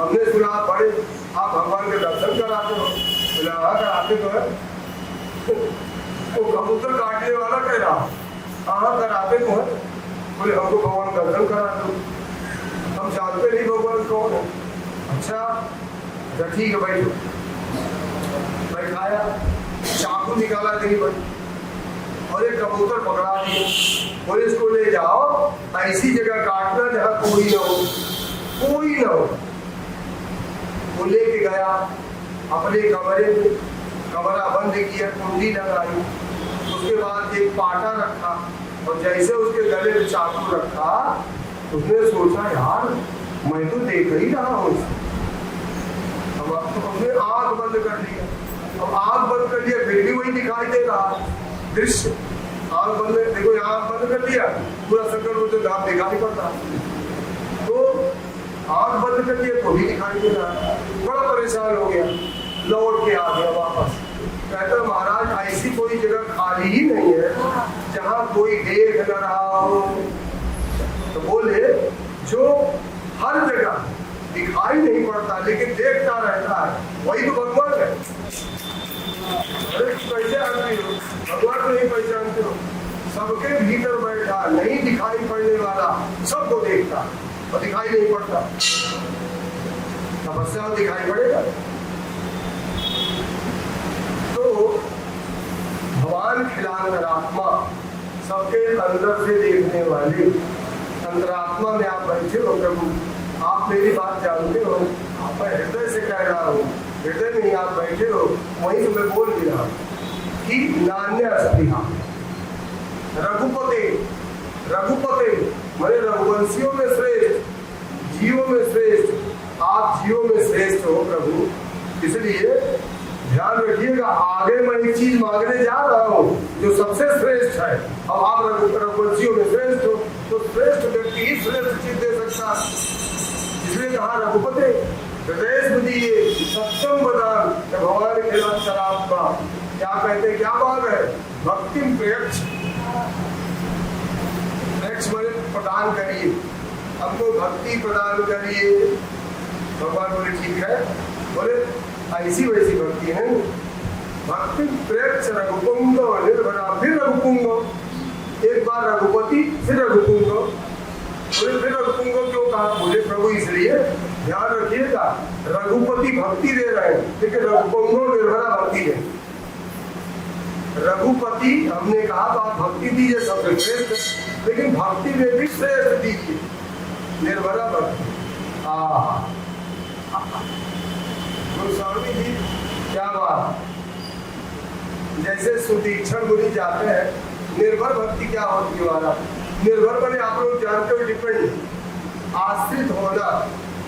हमने सुना आप बड़े, आप भगवान के दर्शन कराते हो। बोला हाँ कराते तो है, वो कबूतर काटने वाला कह रहा, हाँ कराते कौन? बोले हमको भगवान दर्शन करा दो, हम जानते नहीं भगवान कौन है। अच्छा ठीक है भाई, बैठाया, चाकू निकाला नहीं भाई, और एक कबूतर पकड़ा दिया, बोले इसको ले जाओ ऐसी जगह काटना जहाँ कोई ना हो, कोई ना हो। वो लेके गया अपने कमरे में, कमरा बंद किया, कुंडी लगाई, उसके बाद एक पाटा रखा, और जैसे उसके गले में चाकू रखा, उसने सोचा यार मैं तो देख ही रहा हूँ। अब उसने आंख बंद कर लिया, अब आंख बंद कर लिया फिर भी वही दिखाई दे रहा दृश्य। आंख बंद, देखो आंख बंद कर लिया, पूरा शंकर को तो दांत दिखाई पड़ता, तो आंख बंद कर दिया तो भी दिखाई दे रहा। बड़ा परेशान हो गया, लौट के आ गया वापस, कहता महाराज ऐसी कोई जगह खाली ही नहीं है जहाँ कोई देख न रहा हो। तो बोले जो हर जगह दिखाई नहीं पड़ता लेकिन देखता रहता है वही तो भगवान है। अरे कैसे जानते हो? भगवान को नहीं पहचानते हो? सबके भीतर बैठा, नहीं दिखाई पड़ने वाला, सबको देखता और दिखाई नहीं पड़ता। समस्या दिखाई पड़ेगा। तो भगवान खिलांतरात्मा, सबके अंदर से देखने वाले, अंतरात्मा में आप बैठे हो प्रभु, आप मेरी बात जानते हो, आप मैं हृदय से कह रहा हूँ, हृदय में आप बैठे हो, वहीं से मैं बोल भी रहा कि नान्य अस्तिहा रघुपते, रघुपते मैंने रघुवंशियों में श्रेष्ठ, जीवों में श्रेष्ठ, आप जीवों में श्रेष्ठ हो प्रभु। इसलिए ध्यान रखिएगा, आगे मैं एक चीज मांगने जा रहा हूँ जो सबसे श्रेष्ठ है। अब आप रघुवंशियों में श्रेष्ठ हो, तो श्रेष्ठ व्यक्ति ही श्रेष्ठ चीज दे सकता है। इसलिए कहा रघुपते हृदय दिए सत्यम बदान, भगवान के अंतरात्मा क्या कहते, क्या बात है, भक्ति प्रेक्ष, प्रेक्ष मैंने प्रदान करिए, हमको भक्ति प्रदान करिए। भगवान बोले ठीक है, बोले ऐसी वैसी भक्ति है, भक्ति प्रेक्ष रघुपुंग निर्भरा, फिर रघुपुंग, एक बार रघुपति फिर रघुपुंग, बोले फिर रघुपुंग क्यों कहा? बोले प्रभु इसलिए ध्यान रखिएगा, रघुपति भक्ति दे रहे हैं लेकिन रघुपुंग निर्भरा भक्ति है। रघुपति हमने कहा तो आप भक्ति दीजिए सबसे श्रेष्ठ, लेकिन भक्ति में भी श्रेष्ठ दीजिए निर्भरा भक्ति। गोस्वामी जी क्या बात, जैसे सुदीक्षण मुनि जाते हैं, निर्भर भक्ति क्या होती है वाला, निर्भर बने आप लोग जानते हो, डिपेंड, आश्रित होना,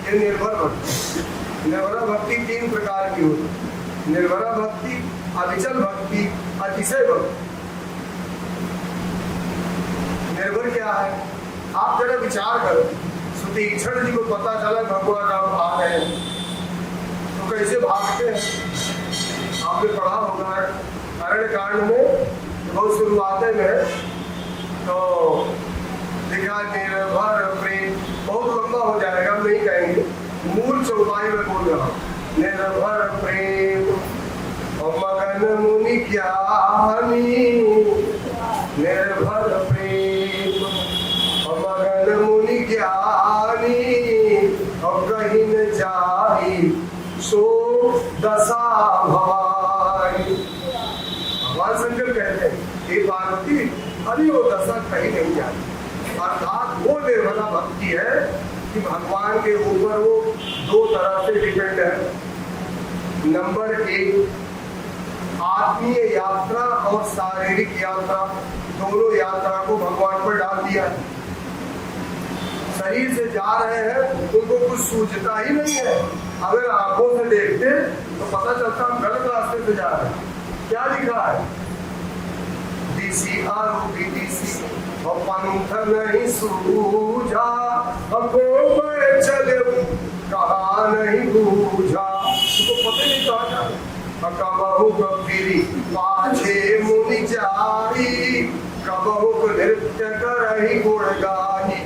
ये निर्भर भक्ति। निर्भरा भक्ति तीन प्रकार की होती, निर्भरा भक्ति, अविचल भक्ति, अतिशय भक्ति। निर्भर क्या है, आप जरा विचार करो, सुदीक्षण जी को पता चला भगवान राम आ गए तो कैसे भागते हैं? आपने पढ़ा होगा अरण्य कांड में, बहुत शुरुआत में तो लिखा निर्भर प्रेम, बहुत लंबा हो जाएगा, नहीं कहेंगे, मूल चौपाई में बोल रहा हूँ। निर्भर प्रेम मगन मुनि ज्ञानी, निर्भर प्रेम मगन मुनि ज्ञानी, और कहीं न जाई सो दशा भवानी। भगवान शंकर कहते हैं हे पार्वती, अरे वो दशा कहीं नहीं जाती। अर्थात वो निर्भरा भक्ति है कि भगवान के ऊपर वो दो तरह से डिपेंड है। नंबर एक, आत्मीय यात्रा और शारीरिक यात्रा, दोनों यात्रा को भगवान पर डाल दिया। शरीर से जा रहे हैं, उनको कुछ सूझता ही नहीं है। अगर आंखों से देखते तो पता चलता हम गलत रास्ते से जा रहे हैं। क्या लिखा है? और पंथ नहीं सूझा, चले कहा नहीं बूझा, उसको पता नहीं कहा था। कबहु कबीरी पाछे मुनि जाई, कबहु नृत्य करहि गुण गाई।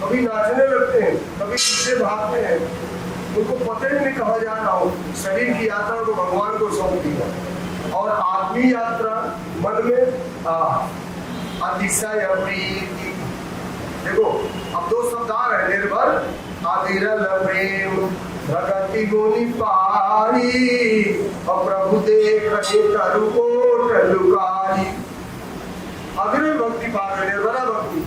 कभी नाचने लगते हैं, कभी पीछे भागते हैं, उनको पता ही नहीं कहा जा रहा हो। शरीर की यात्रा को भगवान को सौंप दिया और सातवीं यात्रा मन में अतिशय प्रीति। देखो अब दो शब्द आ रहे, निर्भर अविरल प्रेम भगति गुनि पाई, और प्रभु देखहि तरु कोट लुकाई। अविरल भक्ति पा गए, निर्भरा भक्ति।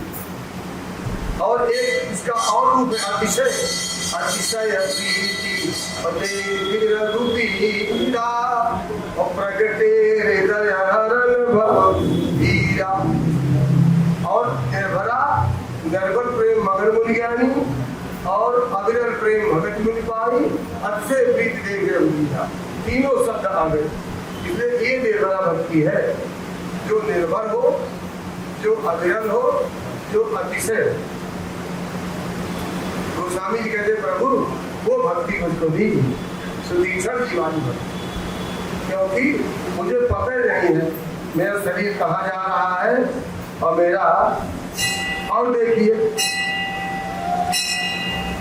और एक इसका और रूप है अतिशय, अतिशय प्रीति रघुबीरा, और प्रगटे हृदय हरन भीरा। और निर्भरा निर्भर प्रेम मगन मुनि ज्ञानी, और अविरल प्रेम भगत मुनि पाई, अतिशय प्रीति देख रघुबीरा। तीनों शब्द आ गए। इसलिए ये निर्भरा भक्ति है, जो निर्भर हो, जो अविरल हो, जो अतिशय। गोस्वामी जी कहते प्रभु वो भक्ति मुझको दी, सुतीक्षण जीवानी भक्ति, क्योंकि मुझे पता ही नहीं है मेरा शरीर कहाँ जा रहा है, और मेरा और देखिए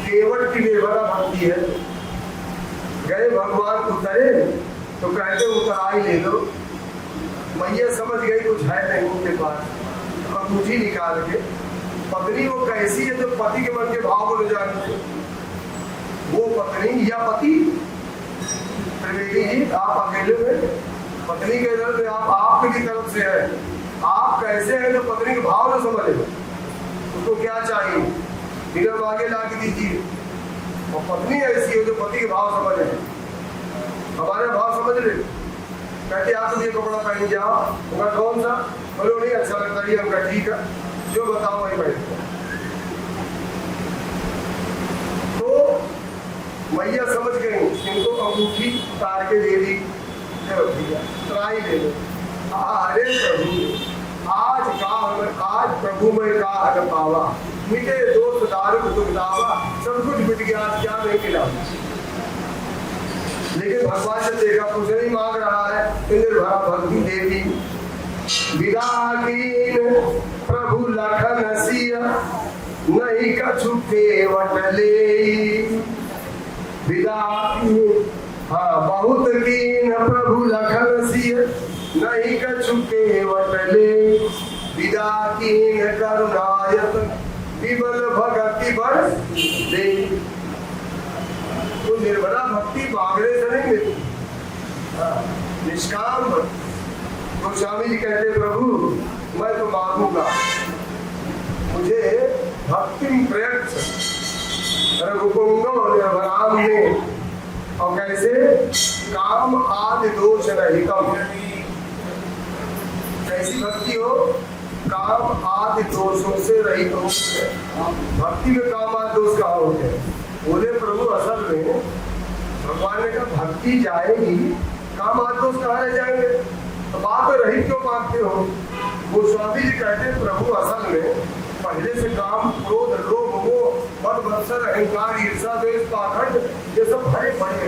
केवट की निर्भरा भक्ति है। गए भगवान उतरे तो कहते उतराई ले लो। मैया समझ गई कुछ है नहीं उनके पास, अंगूठी निकाल के, पत्नी वो कैसी है जो पति के मन के भाव को ले जाती है, वो पत्नी या पति। त्रिवेदी जी आप अकेले में पत्नी के दर में आप आपकी तरफ से है, आप कैसे हैं जो पत्नी के भाव न समझे, उसको क्या चाहिए बिना आगे ला के दीजिए। और पत्नी ऐसी है जो पति के भाव समझे, हमारे भाव समझ ले। कहते आप तो ये कपड़ा पहन जाओ, उनका कौन सा, बोलो नहीं अच्छा लगता है, उनका ठीक है, जो बताओ वही पहन। तो मैया समझ गई, इनको अंगूठी उतार के दे दी, ट्राई दे दो। अरे प्रभु आज प्रभु में का हर पावा, मिटे दोस्त दारुक दुख दावा, सब कुछ मिट गया, क्या नहीं मिला। लेकिन भगवान से देखा कुछ नहीं मांग रहा है, निर्भरा भक्ति देवी। विदाकीन प्रभु लखन सिया, नहीं कछु केवट ले। विदाकीन बहुत कीन प्रभु लखन सिया, नहीं कछु केवट ले। विदाकीन करुणायत विमल भगति बर दे। तो निर्भरा भक्ति मांगने से नहीं मिलती, निष्काम भक्ति। गोस्वामी जी कहते प्रभु मैं तो मांगूंगा, मुझे भक्ति प्रयत्न रघुपुंगव निर्भराम में, और कैसे काम आदि दोष रहितम। कैसी भक्ति हो, काम आदि दोषों से रहित हो। भक्ति में काम आदि दोष कहाँ होते हैं, बोले प्रभु असल में भगवान ने कहा भक्ति जाएगी, काम आदि दोष कहाँ रह जाएंगे, तो बात रहित क्यों मांगते हो। गोस्वामी जी कहते प्रभु असल में पहले से काम क्रोध लोभ मोह मद मत्सर अहंकार ईर्षा द्वेष पाखंड ये सब भरे पड़े।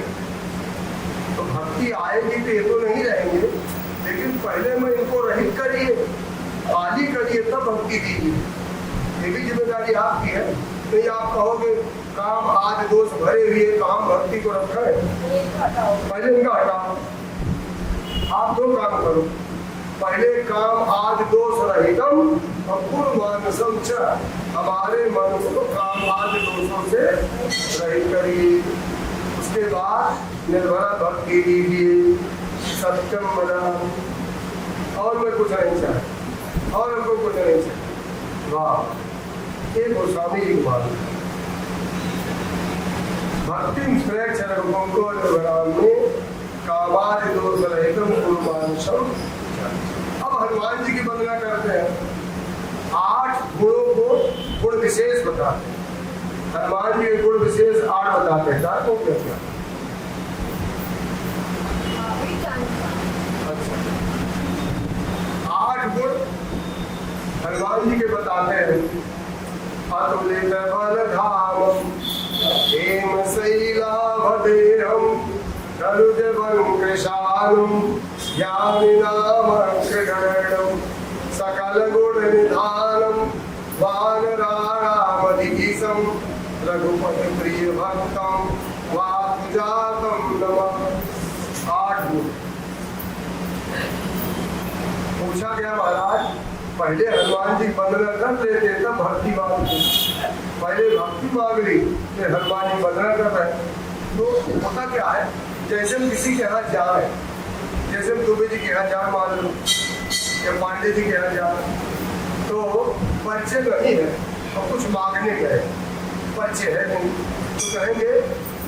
तो भक्ति आएगी तो ये तो नहीं रहेंगे, लेकिन पहले में इनको रहित करिए, खाली करिए, तब भक्ति दीजिए। ये भी जिम्मेदारी आपकी है। नहीं आप कहोगे काम आदि दोष भरे हुए काम भक्ति को रखा है, पहले इनका हटाओ। आप दो काम करो, पहले काम आदि दोष रहितम और पूर्व मानसम च, हमारे मन को काम आदि दोषों से रहित करिए। उसके बाद निर्भरा भक्ति दीजिए, सत्यम बना। और मैं कुछ नहीं चाहे, और हमको कुछ नहीं चाहिए। वाह, ये गोस्वामी जी की बात है। भक्ति श्रेष्ठ रघुपंको निर्भरा में कामादि दोष रहितम पूर्व मानसम। अब हनुमान जी की वंदना करते हैं, 8 गुणों को गुण विशेष बताते हैं। हनुमान जी के गुण विशेष 8 बताते हैं। को क्या क्या? अच्छा, 8 गुण हनुमान जी के बताते हैं। अतुलित बल धाम हेम शैलाभदेहम तनुज वंकृशानुम ज्ञानिनामग्रगणं सकल गुण निधानम वानराणामधिगीसम रघुपति प्रिय भक्तम वातुजातम नमः। 8 गुण पूछा गया महाराज, पहले हनुमान जी वंदना कर लेते तब भक्ति मांगते, पहले भक्ति मांग ली फिर हनुमान जी वंदना कर रहे। तो होता क्या है, जैसे हम किसी के यहाँ जाए, जैसे हम दुबे जी के यहाँ जाए मान लो या पांडे जी के यहाँ जाए, तो परिचय नहीं है और कुछ मांगने गए, परिचय है नहीं, तो कहेंगे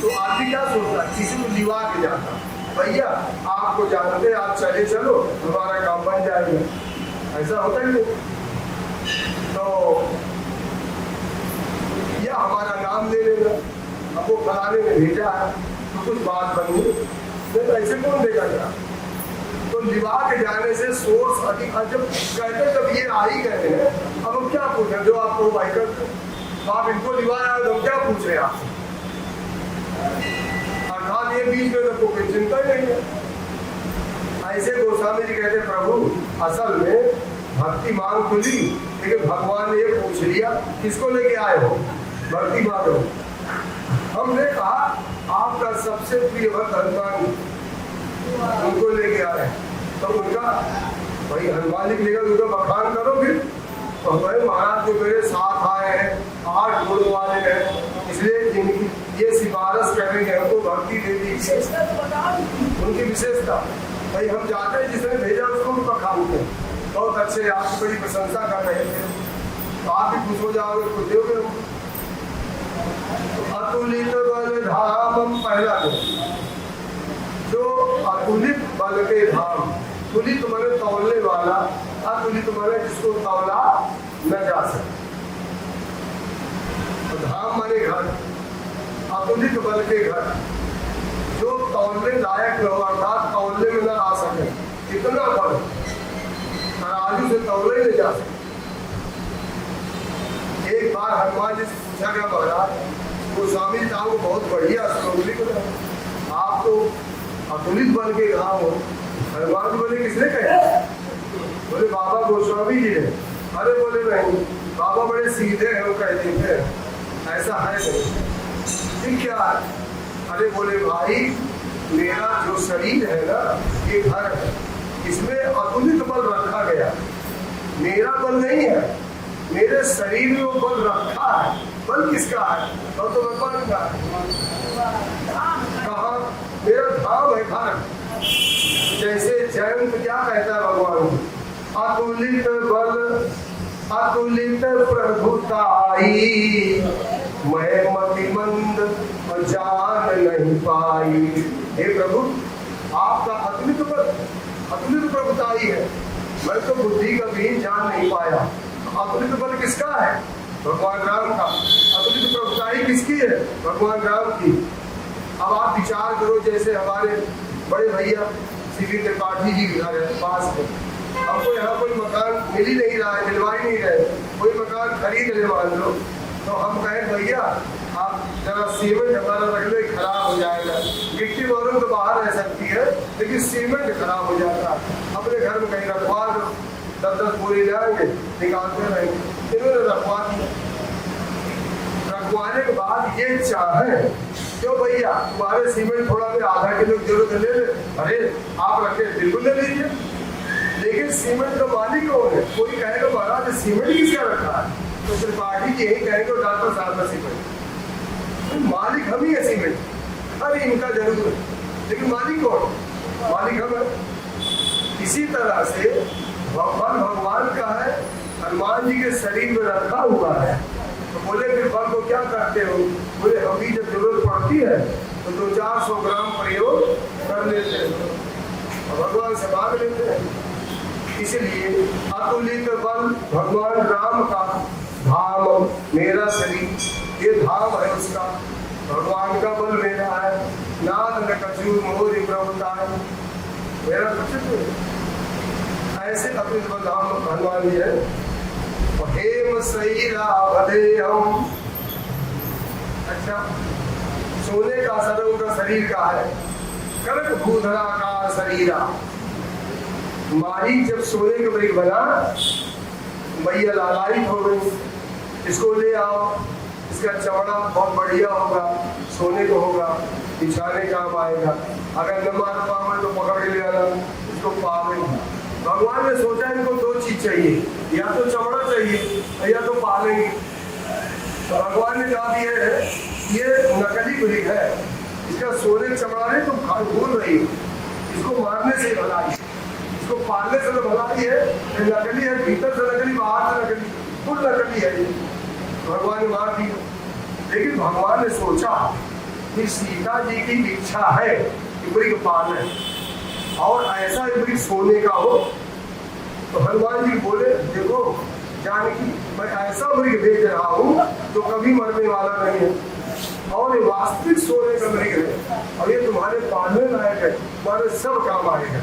तो आदमी क्या सोचता, किसी को लिवा के जाता, भैया आपको जानते आप चले चलो हमारा काम बन जाएगा, ऐसा होता ही नहीं। तो या हमारा नाम ले लेना, अब वो फलाने में भेजा है तो कुछ बात बनी, नहीं तो ऐसे कौन देगा क्या। तो लिवा के जाने से सोर्स अधिक, जब कहते तब ये आ ही गए हैं, अब हम क्या पूछे, जो आपको भाई करते आप इनको लिवाया तो क्या पूछ रहे आप, अर्थात ये बीच में तो कोई चिंता ही नहीं है। ऐसे गोस्वामी जी कहते प्रभु असल में भक्ति मांग तो ली, लेकिन भगवान ने ये पूछ लिया किसको लेके आए हो, भक्ति मांगो। हमने कहा आपका सबसे प्रिय भक्त हनुमान, उनको लेके आए, तो उनका भाई हनुमान जी लेकर उनका बखान करो फिर। तो हमारे महाराज जो मेरे साथ आए हैं 8 गुण वाले हैं, इसलिए इनकी ये सिफारिश करेंगे हमको भक्ति दे दीजिए, उनकी विशेषता। भाई हम जाते हैं जिसने भेजा उसको भी बखानते हैं, बहुत अच्छे आपकी बड़ी प्रशंसा कर रहे थे, तो आप भी खुश हो जाओगे, खुश दोगे। अतुलित बल धाम पहला गुण, जो अतुलित बल के धाम, तुलित माने तौलने वाला, अतुलित माने जिसको तौला न जा सके, तो धाम माने घर, अतुलित बल के घर, जो तौलने लायक न हो, अर्थात तौलने में न आ सके, कितना बल तराजू से तौले ले जा सके। एक बार हनुमान जी से पूछा गया महाराज गोस्वामी जी आपको बहुत बढ़िया श्लोक लिख रहे हैं, आप तो अतुलित बल के घाव हो। हनुमान जी बोले किसने कहे, बोले बाबा गोस्वामी जी ने। अरे बोले नहीं, बाबा बड़े सीधे हैं, वो कहते हैं ऐसा है नहीं, ठीक क्या है। अरे बोले भाई मेरा जो शरीर है ना ये घर है, इसमें अतुलित बल रखा गया, मेरा बल नहीं है, मेरे शरीर में वो बल रखा है। बल किसका है, तो भगवान का है। कहा मेरा धाम है घर, जैसे जयंत क्या कहता है भगवान, अतुलित बल अतुलित प्रभुताई, मैं मतिमंद जान नहीं पाई। हे प्रभु आपका अतुलित बल, अतुलित प्रभुताई है, मैं तो बुद्धि का भी जान नहीं पाया। अतुलित बल किसका है, भगवान राम का। अतुलित प्रभुताई किसकी है, भगवान राम की। अब आप विचार करो, जैसे हमारे बड़े भैया श्री त्रिपाठी जी घर है पास में, हमको यहाँ कोई मकान मिल ही नहीं रहा है, दिलवा ही नहीं रहे, कोई मकान खरीद ले मान लो, तो हम कहें भैया आप जरा सीमेंट हमारा रख लो, खराब हो जाएगा। गिट्टी मालूम तो बाहर रह सकती है, लेकिन सीमेंट खराब हो जाता है, अपने घर में कहीं रखवा दो, 10-10 बोरी लाएंगे निकालते रहेंगे। इन्होंने रखवा दिया, रखवाने के बाद ये चाहे क्यों भैया तुम्हारे सीमेंट थोड़ा भी आधा किलो जरूरत ले ले, अरे आप रखे बिल्कुल ले लीजिए, लेकिन सीमेंट का मालिक कौन है। कोई कहेगा महाराज सीमेंट किसका रखा है, तो त्रिपाठी जी यही कहेंगे डॉक्टर साहब का सीमेंट, मालिक हम ही है सीमेंट। अरे इनका जरूर है, लेकिन मालिक कौन, मालिक हम है। इसी तरह से भगवान का है, हनुमान जी के शरीर में रखा हुआ है। तो बोले फिर बल को क्या करते हो, बोले अभी जब जरूरत पड़ती है तो 200-400 ग्राम प्रयोग कर लेते हैं और भगवान से मांग लेते हैं। इसलिए अतुलित बल भगवान राम का धाम, मेरा शरीर ये धाम है उसका, भगवान का बल मेरा है। नाद न कछू मोरी प्रभुता है, मेरा कुछ ऐसे अतुलित बल धाम हनुमान जी है। हेम सईरा भदे हम, अच्छा सोने का सर उनका शरीर का है, कनक भूधरा का शरीरा। मारी जब सोने के ब्रिक बना, मैया लालायित हो गई, इसको ले आओ, इसका चमड़ा बहुत बढ़िया होगा, सोने को होगा, बिछाने काम आएगा। अगर न मार पावे तो पकड़ के ले आना, इसको पावे भगवान ने सोचा इनको दो चीज चाहिए, या तो चमड़ा चाहिए या तो पालेंगे। तो भगवान ने कहा ये नकली मृग है, इसका सोने चमड़ा नहीं, तुम भूल रही हो, इसको मारने से भलाई, इसको पालने से तो भलाई है, नकली है, भीतर से नकली, बाहर से नकली, फुल नकली है ये। भगवान ने मार दिया। लेकिन भगवान ने सोचा कि सीता जी की इच्छा है कि मृग पाले और ऐसा मृग सोने का हो। तो हनुमान जी बोले, देखो जानकी, मैं ऐसा मृग भेज रहा हूँ जो कभी मरने वाला नहीं है और ये वास्तविक सोने का मृग है और ये तुम्हारे पालने लायक है, तुम्हारे सब काम आएगा।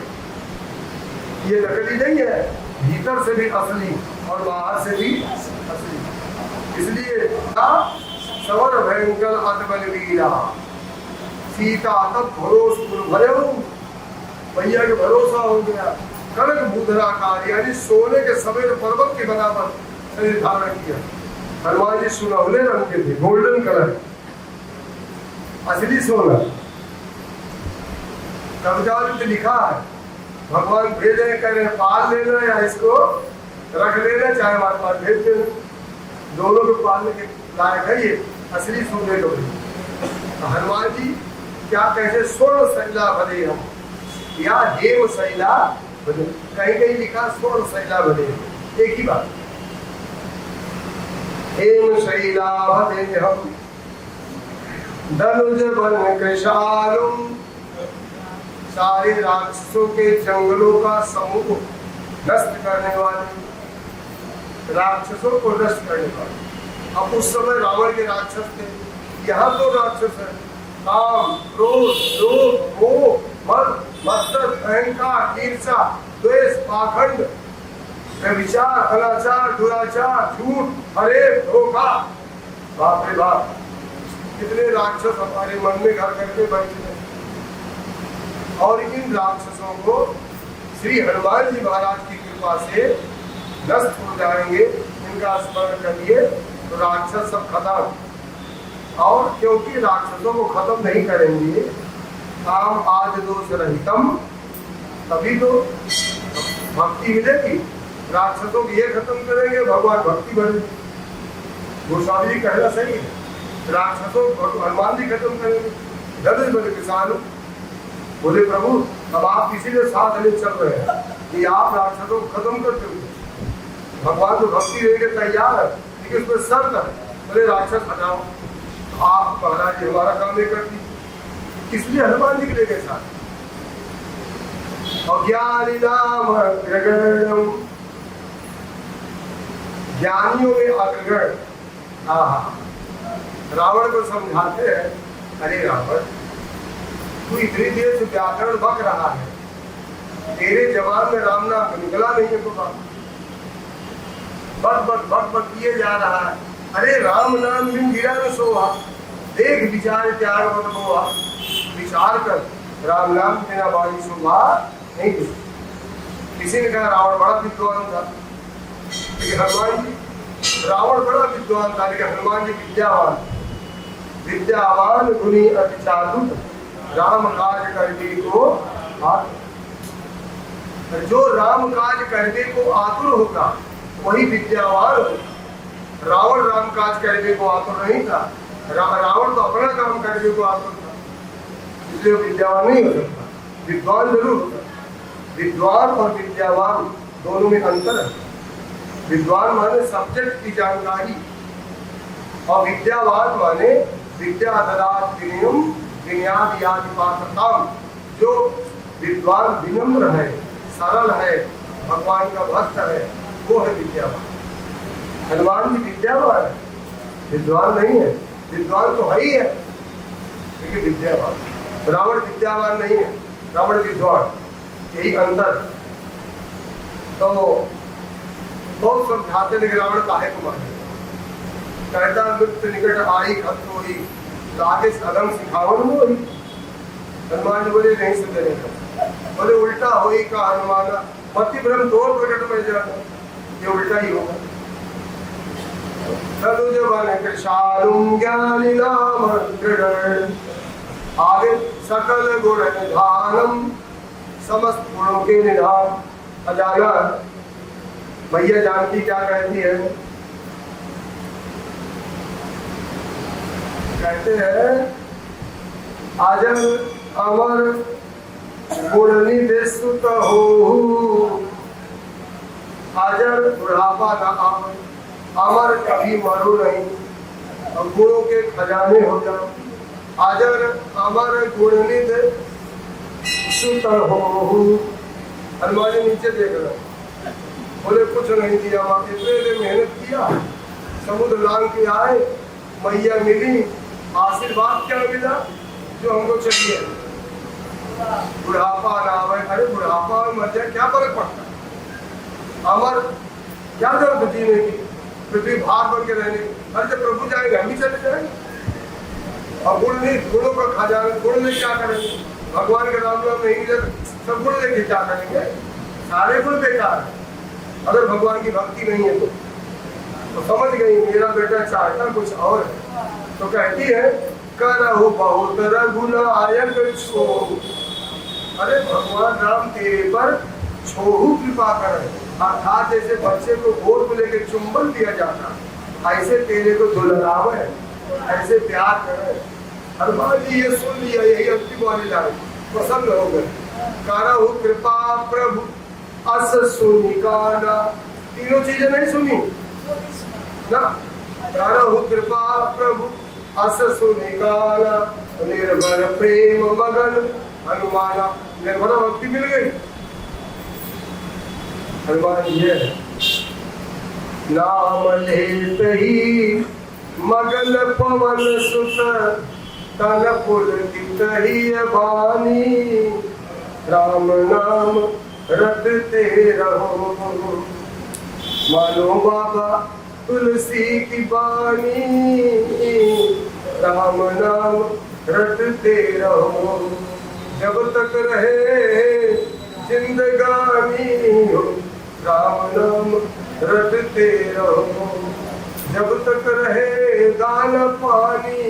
ये नकली नहीं है, भीतर से भी असली और बाहर से भी असली। इसलिए सवर भयंकर अतबल वीरा सीता तब भरोसा भरे भैया के भरोसा हो गया। कनक बुधराकार यानी सोने के सफेद पर्वत के बराबर शरीर धारण किया। हनुमान जी सुनहले रंग के थे, गोल्डन कलर, असली सोना। कविताओं में लिखा है भगवान भेजे कह रहे पाल लेना या इसको रख लेना, चाहे हमारे पास भेज देना, दोनों को पालने के लायक है ये असली सोने का। तो हनुमान जी क्या कहते, स्वर्ण शैला भले हम या हेम शैला भले, कहीं कहीं लिखा स्वर्ण शैला भले, एक ही बात। हेम शैला भले हम धनुज बन कृशालुम, सारे राक्षसों के जंगलों का समूह नष्ट करने वाले, राक्षसों को नष्ट करने वाले। अब उस समय रावण के राक्षस थे, यहाँ तो राक्षस है, काम, क्रोध, लोभ, मोह, मद, मत्सर, अहंकार, ईर्ष्या, द्वेष, पाखंड, व्यभिचार, अनाचार, दुराचार, झूठ, फरेब, धोखा। बाप रे बाप, कितने राक्षस हमारे मन में घर करके बैठे हैं। और इन राक्षसों को श्री हनुमान जी महाराज की कृपा से नष्ट हो जाएंगे। इनका स्मरण करिए तो राक्षस सब खत्म। और क्योंकि राक्षसों को खत्म नहीं करेंगे, काम आज दोष रहितम, तभी तो भक्ति मिलेगी। राक्षसों को ये खत्म करेंगे, भगवान भक्ति बढ़ेगी। गोस्वामी जी कहना सही है, राक्षसों को हनुमान जी खत्म करेंगे। धनुष बन किसान बोले, प्रभु अब आप इसीलिए साथ ले चल रहे हैं कि आप राक्षसों को खत्म करते हो। भगवान तो भक्ति लेके तैयार है, लेकिन उसमें शर्त है, बोले राक्षस हटाओ। आप महाराज जी हमारा काम नहीं करती, इसलिए हनुमान जी के लेके साथ। अज्ञानी नाम अग्रगण्यम, ज्ञानियों में अग्रगण। रावण को समझाते हैं, अरे रावण तू इतनी देर से व्याकरण बक रहा है, तेरे जवाब में राम नाम निकला नहीं है, तो बक बक बक बक किए जा रहा है। अरे राम नाम बिन गिरा न सोहा, देख विचार त्याग मत मोहा। विचार कर, राम नाम बिना वाणी शोभा नहीं थी। किसी ने कहा रावण बड़ा विद्वान था, लेकिन हनुमान जी, रावण बड़ा विद्वान था लेकिन हनुमान जी विद्यावान, विद्यावान गुणी अति चातुर, राम काज करने को आतुर। जो राम काज करने को आतुर होगा वही विद्यावान होगा। रावण राम काज करने को आतुर नहीं था, रावण तो अपना काम करने को आतुर था, इसलिए विद्यावान नहीं हो सकता, विद्वान जरूर होता। विद्वान और विद्यावान दोनों में अंतर है। विद्वान माने सब्जेक्ट की जानकारी और विद्यावान माने विद्या ददात विनयम विनयादि आदि पात्रताम। जो विद्वान विनम्र है, सरल है, भगवान का भक्त है, वो है विद्यावान। हनुमान जी विद्यावान है, विद्वान नहीं है। विद्वान तो है ही है लेकिन विद्यावान। रावण विद्यावान नहीं है, रावण विद्वान, यही अंतर। तो बहुत समझाते लेकिन रावण काहे को माने, कहता मृत्यु निकट आई खत होई, आगे अदम सिखावन हो। हनुमान जी बोले नहीं सुधरे, बोले उल्टा होई का हनुमान, मति भ्रम दो प्रकट में जाना, ये उल्टा ही होगा। धनुज बन कृशालुम ज्ञानी नाम दृढ़, आगे सकल गुण निधानम, समस्त गुणों के निधान। अजाना मैया जानकी क्या कहती है? कहते हैं आजन अमर गुणनी देशुत हो, आजर बुढ़ापा न आवे, अमर कभी मरो नहीं, और गुणों के खजाने हो जाओ। आजर अमर गुणनी देशुत हो। हनुमान जी नीचे देख रहे, बोले कुछ नहीं दिया, वहां इतने मेहनत किया, समुद्र लांग के आए, मैया मिली, आशीर्वाद क्या मिला जो हमको चाहिए? बुढ़ापा ना आवे। अरे बुढ़ापा में मर जाए क्या फर्क पड़ता है? अमर क्या जरूरत जीने की, पृथ्वी भार बन के रहने की? अरे जब प्रभु जाएंगे हम ही चले जाएंगे। और गुण नहीं, गुणों का खजाना, गुण में क्या करेंगे? भगवान के नाम में नहीं सब गुण लेके क्या करेंगे? सारे गुण बेकार है अगर भगवान की भक्ति नहीं है तो समझ गई मेरा बेटा चाहता कुछ और है। तो कहती है करहु बहुत रघुनायक छो। अरे भगवान राम तेरे पर छोहू कृपा करे, अर्थात जैसे बच्चे को गोद में लेके चुंबन दिया जाता ऐसे तेरे को दुलावे, ऐसे प्यार करे। हनुमान जी ये सुन लिया, यही अंतिम वाली लाइन पसंद हो गए। करहु कृपा प्रभु अस सुनी काना, तीनों चीजें नहीं सुनी ना। करहु कृपा प्रभु अस सुनी काना, निर्भर प्रेम मगन हनुमाना। निर्भर भक्ति मिल गई। हनुमान ये नाम लेत ही मगन पवन सुत, तन पुलकित ही बानी, राम नाम रटते रहो। मानो बाबा तुलसी की बानी, राम नाम रटते रहो। जब तक रहे जिंदगानी हो, राम नाम रटते रहो। जब तक रहे दान पानी,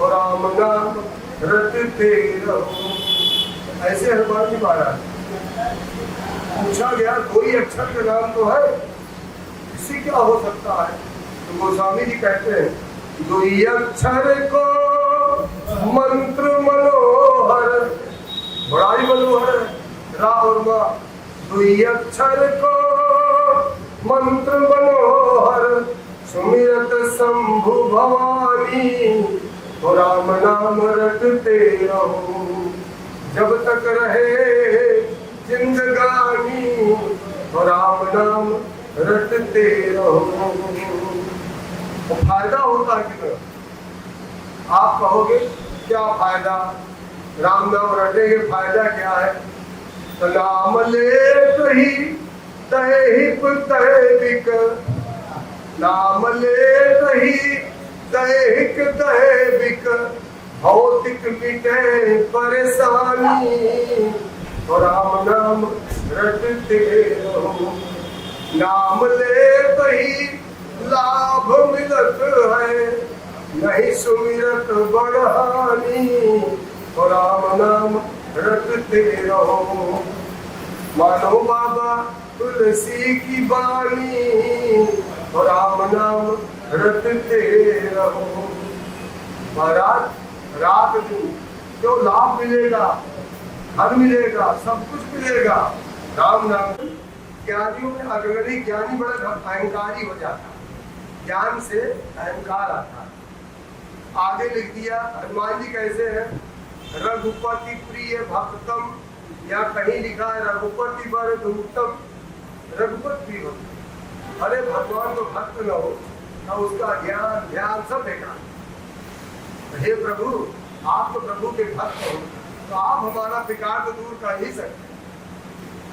और राम नाम रटते रहो। ऐसे हनुमान जी महाराज पूछा गया कोई अक्षर का नाम तो है, इससे क्या हो सकता है? तो गोस्वामी जी कहते हैं दो अक्षर को मंत्र मनोहर, बड़ा ही मनोहर रा और माँ। दो अक्षर को मंत्र मनोहर, सुमिरत शंभु भवानी, और राम नाम रटते रहो। जब तक रहे जिंदगानी, और राम नाम रटते रहो। तो फायदा होता है कि आप कहोगे क्या फायदा? राम नाम रटने के फायदा क्या है? तो नाम ले ही दैहिक दैविक, नाम ले ही दैहिक दैविक, भौतिक मिटे परेशानी, और राम नाम रटते रहो। नाम ले ही लाभ मिलत है, नहीं सुमिरत बढ़ानी, और राम नाम रटते रहो। मानो बाबा तुलसी की बानी, और राम नाम रटते रहो। महाराज रात दिन जो लाभ मिलेगा, धन मिलेगा, सब कुछ मिलेगा, राम नाम। ज्ञानियों में अग्रणी ज्ञानी बड़ा अहंकारी हो जाता है, ज्ञान से अहंकार आता है। आगे लिख दिया हनुमान जी कैसे है? रघुपति प्रिय भक्तम, या कहीं लिखा है रघुपति वर दूतम, रघुपति भक्त। अरे भगवान को भक्त न हो ना, उसका ज्ञान ध्यान सब बेकार। हे प्रभु, आप तो प्रभु के भक्त हो, तो आप हमारा विकार तो दूर कर ही सकते,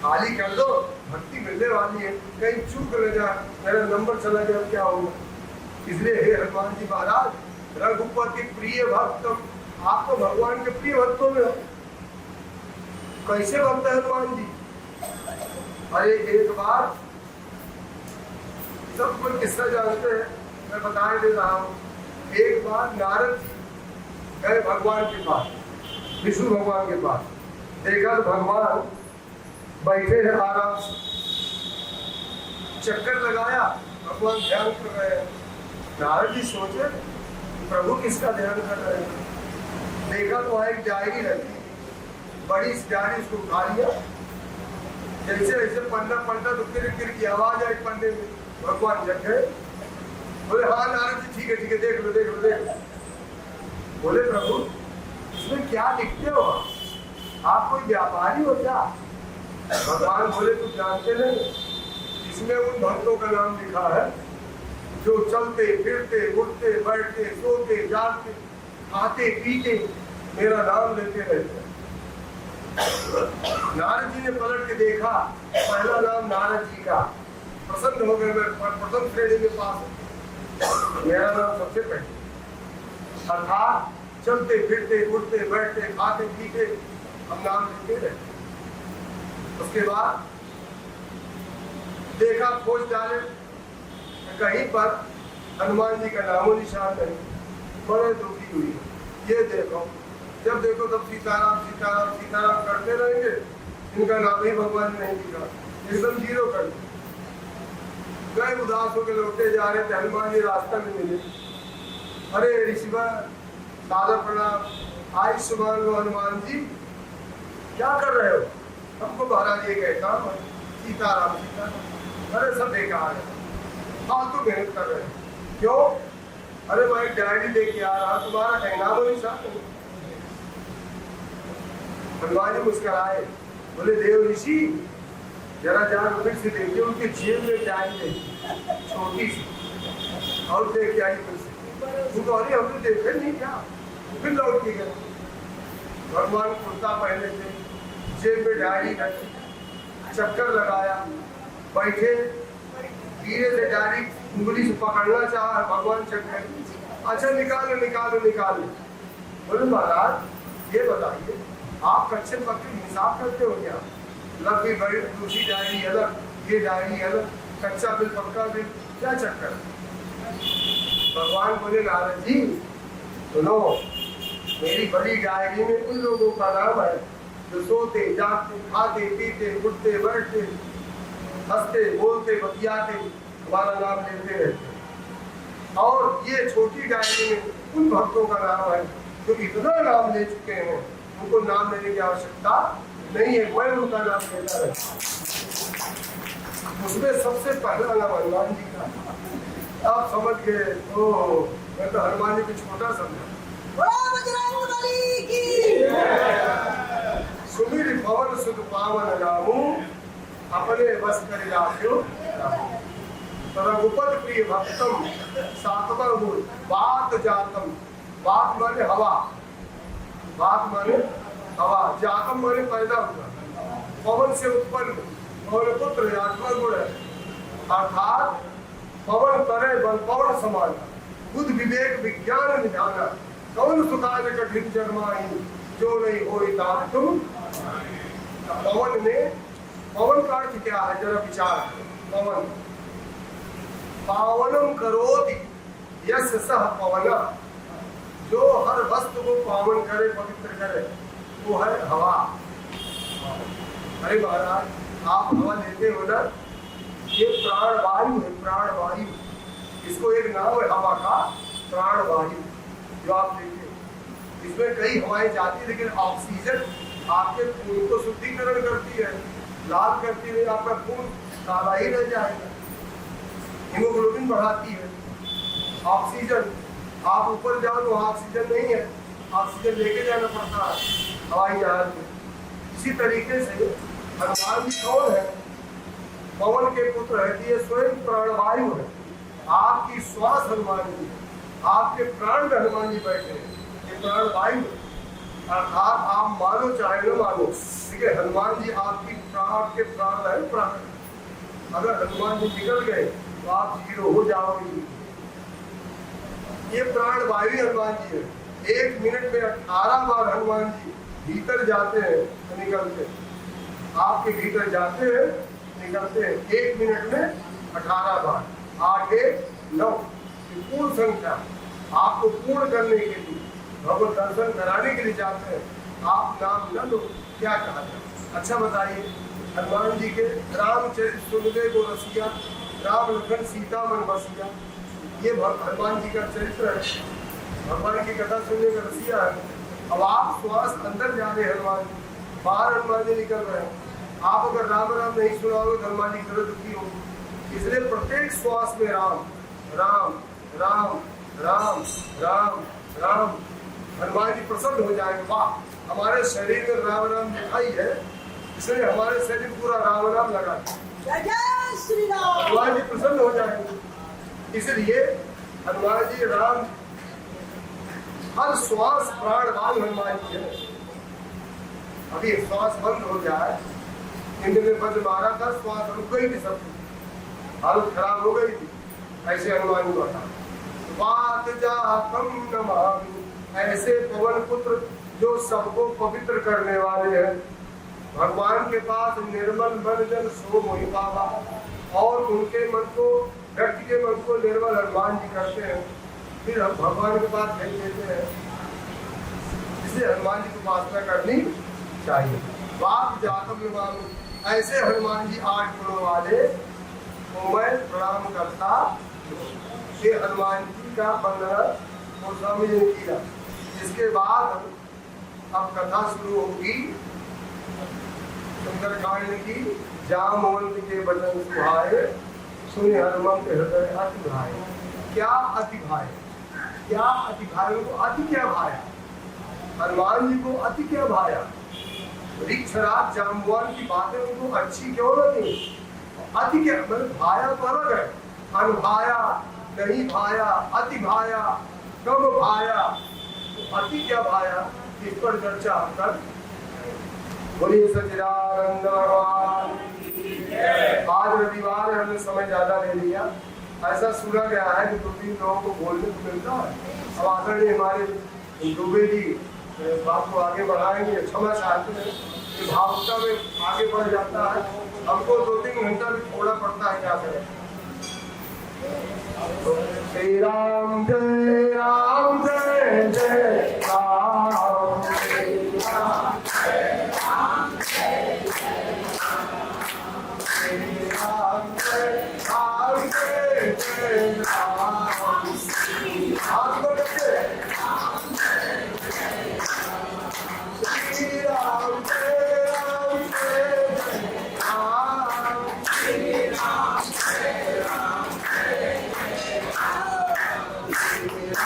खाली कर दो, भक्ति मिलने वाली है। कहीं चूक न जाए, मेरा नंबर चला गया क्या होगा? इसलिए हे हनुमान जी महाराज, रघुपति प्रिय भक्तम, आप तो भगवान के प्रिय भक्तों में हो। कैसे भक्त है हनुमान जी? अरे एक बार सब कोई किस्सा जानते हैं, मैं बताए दे रहा हूँ। एक बार नारद गए भगवान के पास, विष्णु भगवान के पास। देखा तो भगवान बैठे हैं आराम से, चक्कर लगाया, भगवान ध्यान कर रहे हैं। नारद जी सोचे प्रभु किसका ध्यान कर रहे हैं। देखा तो एक डायरी रखी, बड़ी डायरी, उसको उठा लिया, जैसे जैसे पन्ना पलटा तो किर किर की आवाज आई पन्ने में। भगवान जग गए, बोले हाँ नारद जी ठीक है देख लो देख लो देख लो। बोले प्रभु इसमें क्या लिखते हो आप कोई व्यापारी हो क्या। भगवान बोले तुम जानते नहीं, इसमें उन भक्तों का नाम लिखा है जो चलते फिरते उठते बैठते सोते जागते खाते पीते मेरा नाम लेते रहते। नारद जी ने पलट के देखा, पहला नाम नारद जी का, प्रसन्न हो गए, मैं प्रथम श्रेणी में पास, मेरा नाम सबसे पहले। अर्थात चलते फिरते उठते बैठते खाते पीते हम नाम लेते रहते। उसके बाद देखा, खोज डाले, कहीं पर हनुमान जी का नामो निशान नहीं। बड़े दुखी हुई, ये देखो जब देखो तब सीताराम सीताराम सीताराम करते रहेंगे, इनका नाम ही भगवान ने नहीं दिखा, एकदम जीरो कर दिया। गए उदास होकर लौटे जा रहे थे, हनुमान जी रास्ता में मिले। अरे ऋषिवर दादा प्रणाम, आयुष्मान लो हनुमान जी, क्या कर रहे हो। हमको महाराज ये कहता सीताराम सीताराम। अरे सब बेकार है, फालतू मेहनत कर रहे हैं। क्यों। अरे मैं एक डायरी लेके आ रहा, तुम्हारा कहना वो नहीं। हनुमान जी मुस्कुराए, बोले देव ऋषि जरा जाकर फिर से देखिए, उनके जेब में डायरी देखी छोटी सी, और देख आई फिर से। तो अरे हमने देखे नहीं क्या, फिर लौट के गए। भगवान कुर्ता पहने थे, जेब में डायरी रखी, चक्कर लगाया, बैठे, धीरे से डायरी उंगली से पकड़ना चाहा, भगवान चक गए। अच्छा निकालो निकालो निकालो। बोले महाराज ये बताइए आप कच्चे पक्के हिसाब करते हो क्या। लंबी बड़ी दूसरी डायरी अलग, ये डायरी अलग, कच्चा बिल पक्का बिल, क्या चक्कर। भगवान बोले नारद जी सुनो, मेरी बड़ी डायरी में उन लोगों का नाम है जो सोते जागते खाते पीते उठते बैठते हंसते बोलते बतियाते हमारा नाम लेते रहते। और ये छोटी डायरी में उन भक्तों का नाम है जो इतना नाम ले चुके हैं, उनको नाम लेने की आवश्यकता नहीं है, मैं उनका नाम लेता रहता। उसमें सबसे पहला नाम हनुमान जी का। आप समझ गए, तो मैं तो हनुमान जी को छोटा समझा। सुमिर पवन सुध पावन नामू अपने बस कर राख्यो। रघुपत प्रिय भक्तम सातवा गुण बात जातम। बात माने हवा, बात माने हवा, जातम माने पैदा हुआ, पवन से उत्पन्न, पवन पुत्र आत्मा गुण है। अर्थात पवन तरे बल पवन समान, बुद्ध विवेक विज्ञान निधाना, कौन सुखान कठिन जन्माई जो नहीं होई तात तुम। पवन में, पवन का अर्थ क्या है जरा विचार। पवन पावनम करोति यस सह पवना, जो हर वस्तु को पावन करे पवित्र करे वो है हवा। अरे महाराज आप हवा लेते हो ना, ये प्राण वायु है, प्राण वायु, इसको एक नाम है हवा का, प्राण वायु जो आप लेते हो। इसमें कई हवाएं जाती है, लेकिन ऑक्सीजन आपके खून को शुद्धिकरण करती है, लाल करती है, आपका खून काला ही रह जाएगा। हीमोग्लोबिन बढ़ाती है। ऑक्सीजन, आप ऊपर जाओ तो ऑक्सीजन नहीं है, ऑक्सीजन लेके जाना पड़ता है हवाई जहाज में। इसी तरीके से हनुमान जी कौन है, पवन के पुत्र है, ये स्वयं प्राणवायु है। आपकी श्वास हनुमान जी, आपके प्राण में हनुमान जी बैठे हैं, ये प्राणवायु है। अर्थात आप मानो चाहे न मानो, ठीक है, हनुमान जी आपकी प्राण के प्राण है, प्राण। अगर हनुमान जी निकल गए तो आप जीरो हो जाओगे। ये प्राण वायु हनुमान जी है। 1 मिनट में 18 बार हनुमान जी भीतर जाते हैं तो निकलते हैं। आपके भीतर जाते हैं निकलते हैं 1 मिनट में 18 बार। 8 1 9 पूर्ण संख्या। आपको पूर्ण करने के लिए, भगवत दर्शन कराने के लिए जाते हैं। आप नाम न लो, क्या कहा जाए। अच्छा बताइए, हनुमान जी के रामचरित सुनले को रसिया, राम लखन सीता मन बसिया, ये हनुमान जी का चरित्र है। भगवान की कथा सुनने का रसिया है। अब आप श्वास अंदर जा रहे हनुमान जी, बाहर हनुमान जी निकल रहे हैं। आप अगर राम राम नहीं सुनाओगे तो हनुमान जी की जरूरत दुखी होगी। इसलिए प्रत्येक श्वास में राम राम राम राम राम राम, हनुमान जी प्रसन्न हो जाएंगे। वाह, हमारे शरीर में राम राम दिखाई है, इसलिए हमारे शरीर पूरा राम राम लगा हनुमान जी प्रसन्न हो जाएंगे। इसलिए हनुमान जी राम हर श्वास प्राणवान हनुमान जी है। अभी श्वास बंद हो जाए, इंद्र ने बंद मारा था, श्वास रुक गई थी, सब हालत खराब हो गई थी। ऐसे हनुमान जी बता बात जा कम नमामि, ऐसे पवन पुत्र जो सबको पवित्र करने वाले हैं। भगवान के पास निर्मल मन जन सो मोहि पावा, और उनके मन को, व्यक्ति के मन को निर्मल हनुमान जी करते हैं, फिर हम भगवान के पास भेज देते हैं। इसलिए हनुमान जी की उपासना करनी चाहिए। बात जातम नमामि, ऐसे हनुमान जी 8 गुणों वाले को मैं प्रणाम करता। ये हनुमान जी का वर्णन गोस्वामी जी ने किया। इसके बाद अब कथा शुरू होगी सुंदरकांड की। जामवंत के वचन सुहाए, सुने हनुमंत हृदय अति भाए। क्या अति भाए? क्या अति भाई को अति क्या भाया? हनुमान जी को अति क्या भाया? वृक्षराज जाम्बवान की बातें उनको अच्छी क्यों लगी? अति क्या मतलब भाया तो अलग है, अनभाया, नहीं भाया, अति भाया, कब भाया, अति क्या भाया, इस पर चर्चा कर। बोलिए सच्चिदानंद भगवान। आज रविवार है, हमने समय ज्यादा ले लिया। ऐसा सुना गया है कि 2-3 लोगों को बोलने को मिलता है। अब आदरणीय हमारे दुबे जी बात को आगे बढ़ाएंगे, क्षमा चाहते हैं कि भावुकता में आगे बढ़ जाता है, हमको 2-3 घंटा भी छोड़ना पड़ता है। क्या करें? श्री राम जय राम जय जय राम, श्री राम जय राम जय जय राम, श्री राम जय राम जय जय राम, हाथ को रखिए। श्री राम जय राम जय जय राम, श्री राम जय राम जय जय राम,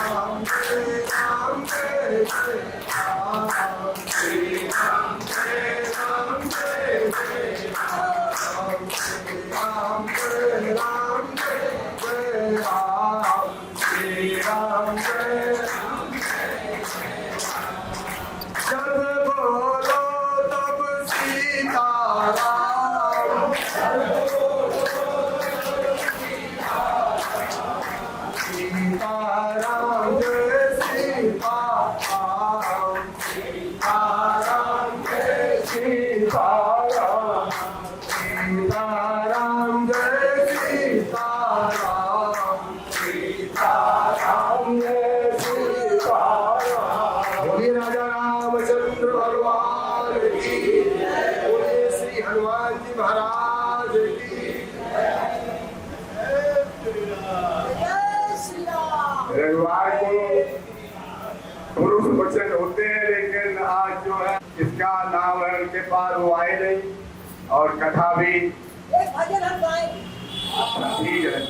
श्री राम जय राम जय जय राम, श्री राम जय राम जय जय राम, श्री राम जय राम जय जय राम, श्री राम जय राम जय जय राम। जब बोलो तब सीताराम, सीताराम जय सीताराम, सीताराम जय सीताराम, सीताराम जय सीताराम, सीताराम जय सीताराम। बोलिए राजा रामचंद्र भगवान की, बोलिए श्री हनुमान जी महाराज की। रविवार को पुरुष वचन होते हैं, लेकिन आज जो है इसका नाम है उनके पास, वो आए नहीं, और कथा भी एक भजन हम गाएंगे। ठीक है,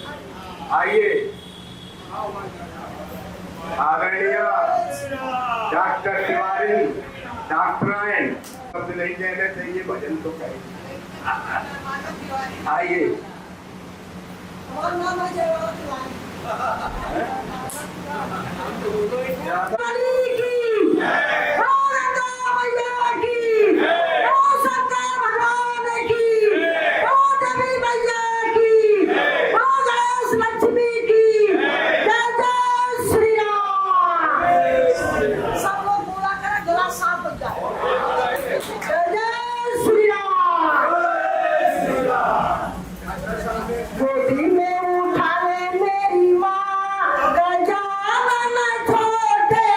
आइए। आदरणीय डॉक्टर तिवारी, डॉक्टराइन शब्द नहीं कहने चाहिए, भजन तो कहें। आइए। उठा ले मेरी माँ, गजानन छोटे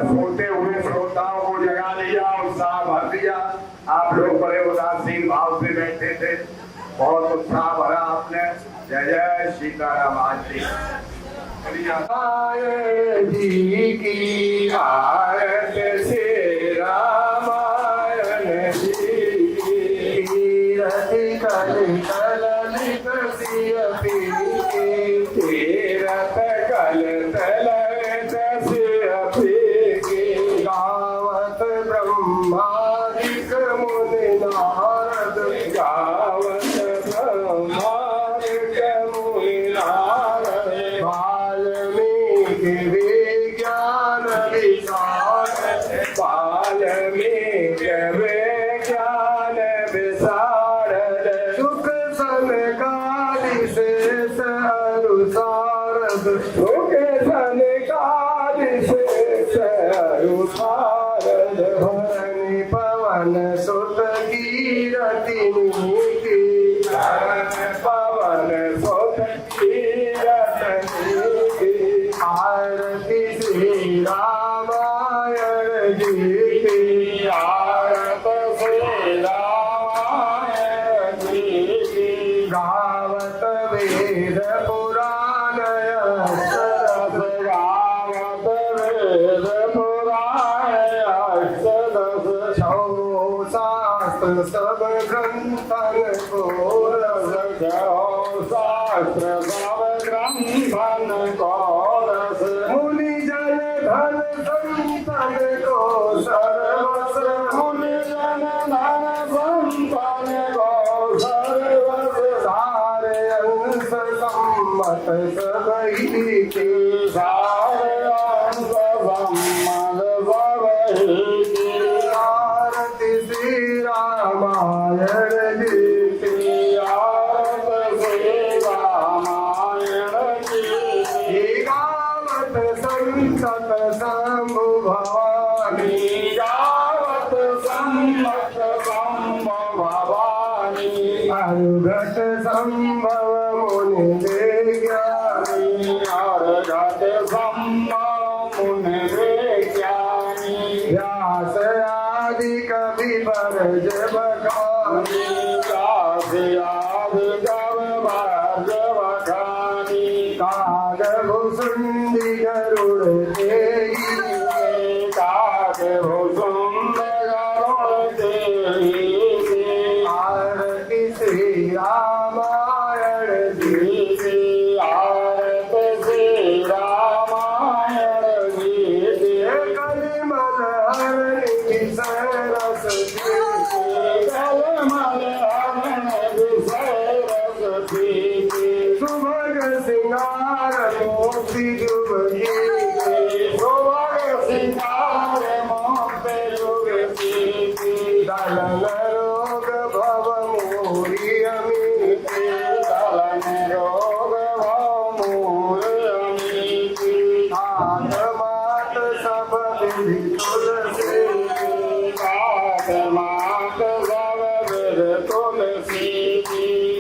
सोते हुए श्रोताओं को जगा दिया, उत्साह भर दिया। आप लोग बड़े उदासीन भाव से बैठे थे, बहुत उत्साह भरा आपने। जय जय सीताराम। आरती जी की आरत से रामायण जी की रति कल कल लिखती तीरथ कल तल गावत ब्रह्मादिक मुनि नारद गावत ब्रह्मादिक मुनि नारद वाल्मीकि विज्ञान विशारद वाल्मीकि विज्ञान विशारद सुख सनकादि शेष अनुसारद सुख सनकादि शेष अनुसारद भरनि पवन सुत कीरति नीति पवन सुत कीरति नीति आरती श्री रामायण जी की आरत श्री रामायण जी की गावत वेद पुराण सरस गावत वेद पुराण सरस छौ शास्त्र सब ग्रंथन को रस छौ शास्त्र सब ग्रंथन को रस मुनि जन धन संतन को सर्वस मुनि जन धन संतन को सर्वस सारे अंश सम्मत सब ही की सारे अंश सम्मत सब ही की आरती श्री रामायण जी की आरती श्री रामायण जी की गावत संतत शंभु भवानी गावत संतत शंभु भवानी अनुगत संभव मुनि ज्ञानी अर्घत संभव मुनि ज्ञानी व्यास आदि कवि बरज बखानी काग भुसुंडी गरुड़ तेगी आरती श्री रामायण जी कलिमल हरणी सरस सुभग सिंगार मोती जुबगी दलन रोग भव मोरी अमीती हाथ मात सब विधि तुलसी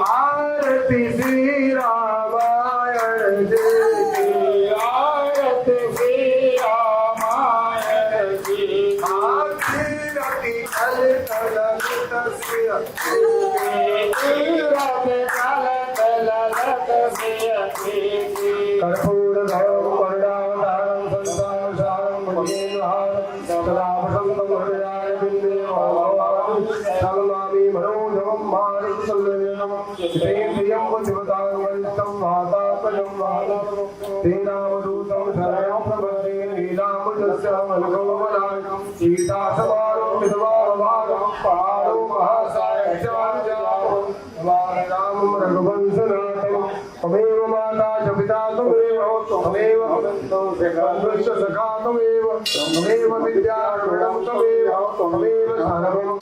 आरती श्री रामायण जी आरती कल कल कर्पूर गौरव करुणावतारं संसारसारं भुजगेन्द्रहारं सदा वसन्तं हृदयाय बिन्दे सर्वमामि मनोजवं मारुतसल्लमेनं तेन्द्रियं बुद्धिमतां वरिष्ठं वातापनं वातापनं तेनावधूतं शरणं प्रपद्ये लीलामुजस्य मनोमनायकं सीतासमानं विधवाभागं पारो महासायक्षाञ्जालं रामं रघुवंशनाथं तमेव माता च पिता त्वमेव त्वमेव वृक्ष सखा त्वमेव त्वमेव विद्यारूढं त्वमेव त्वमेव सर्वम्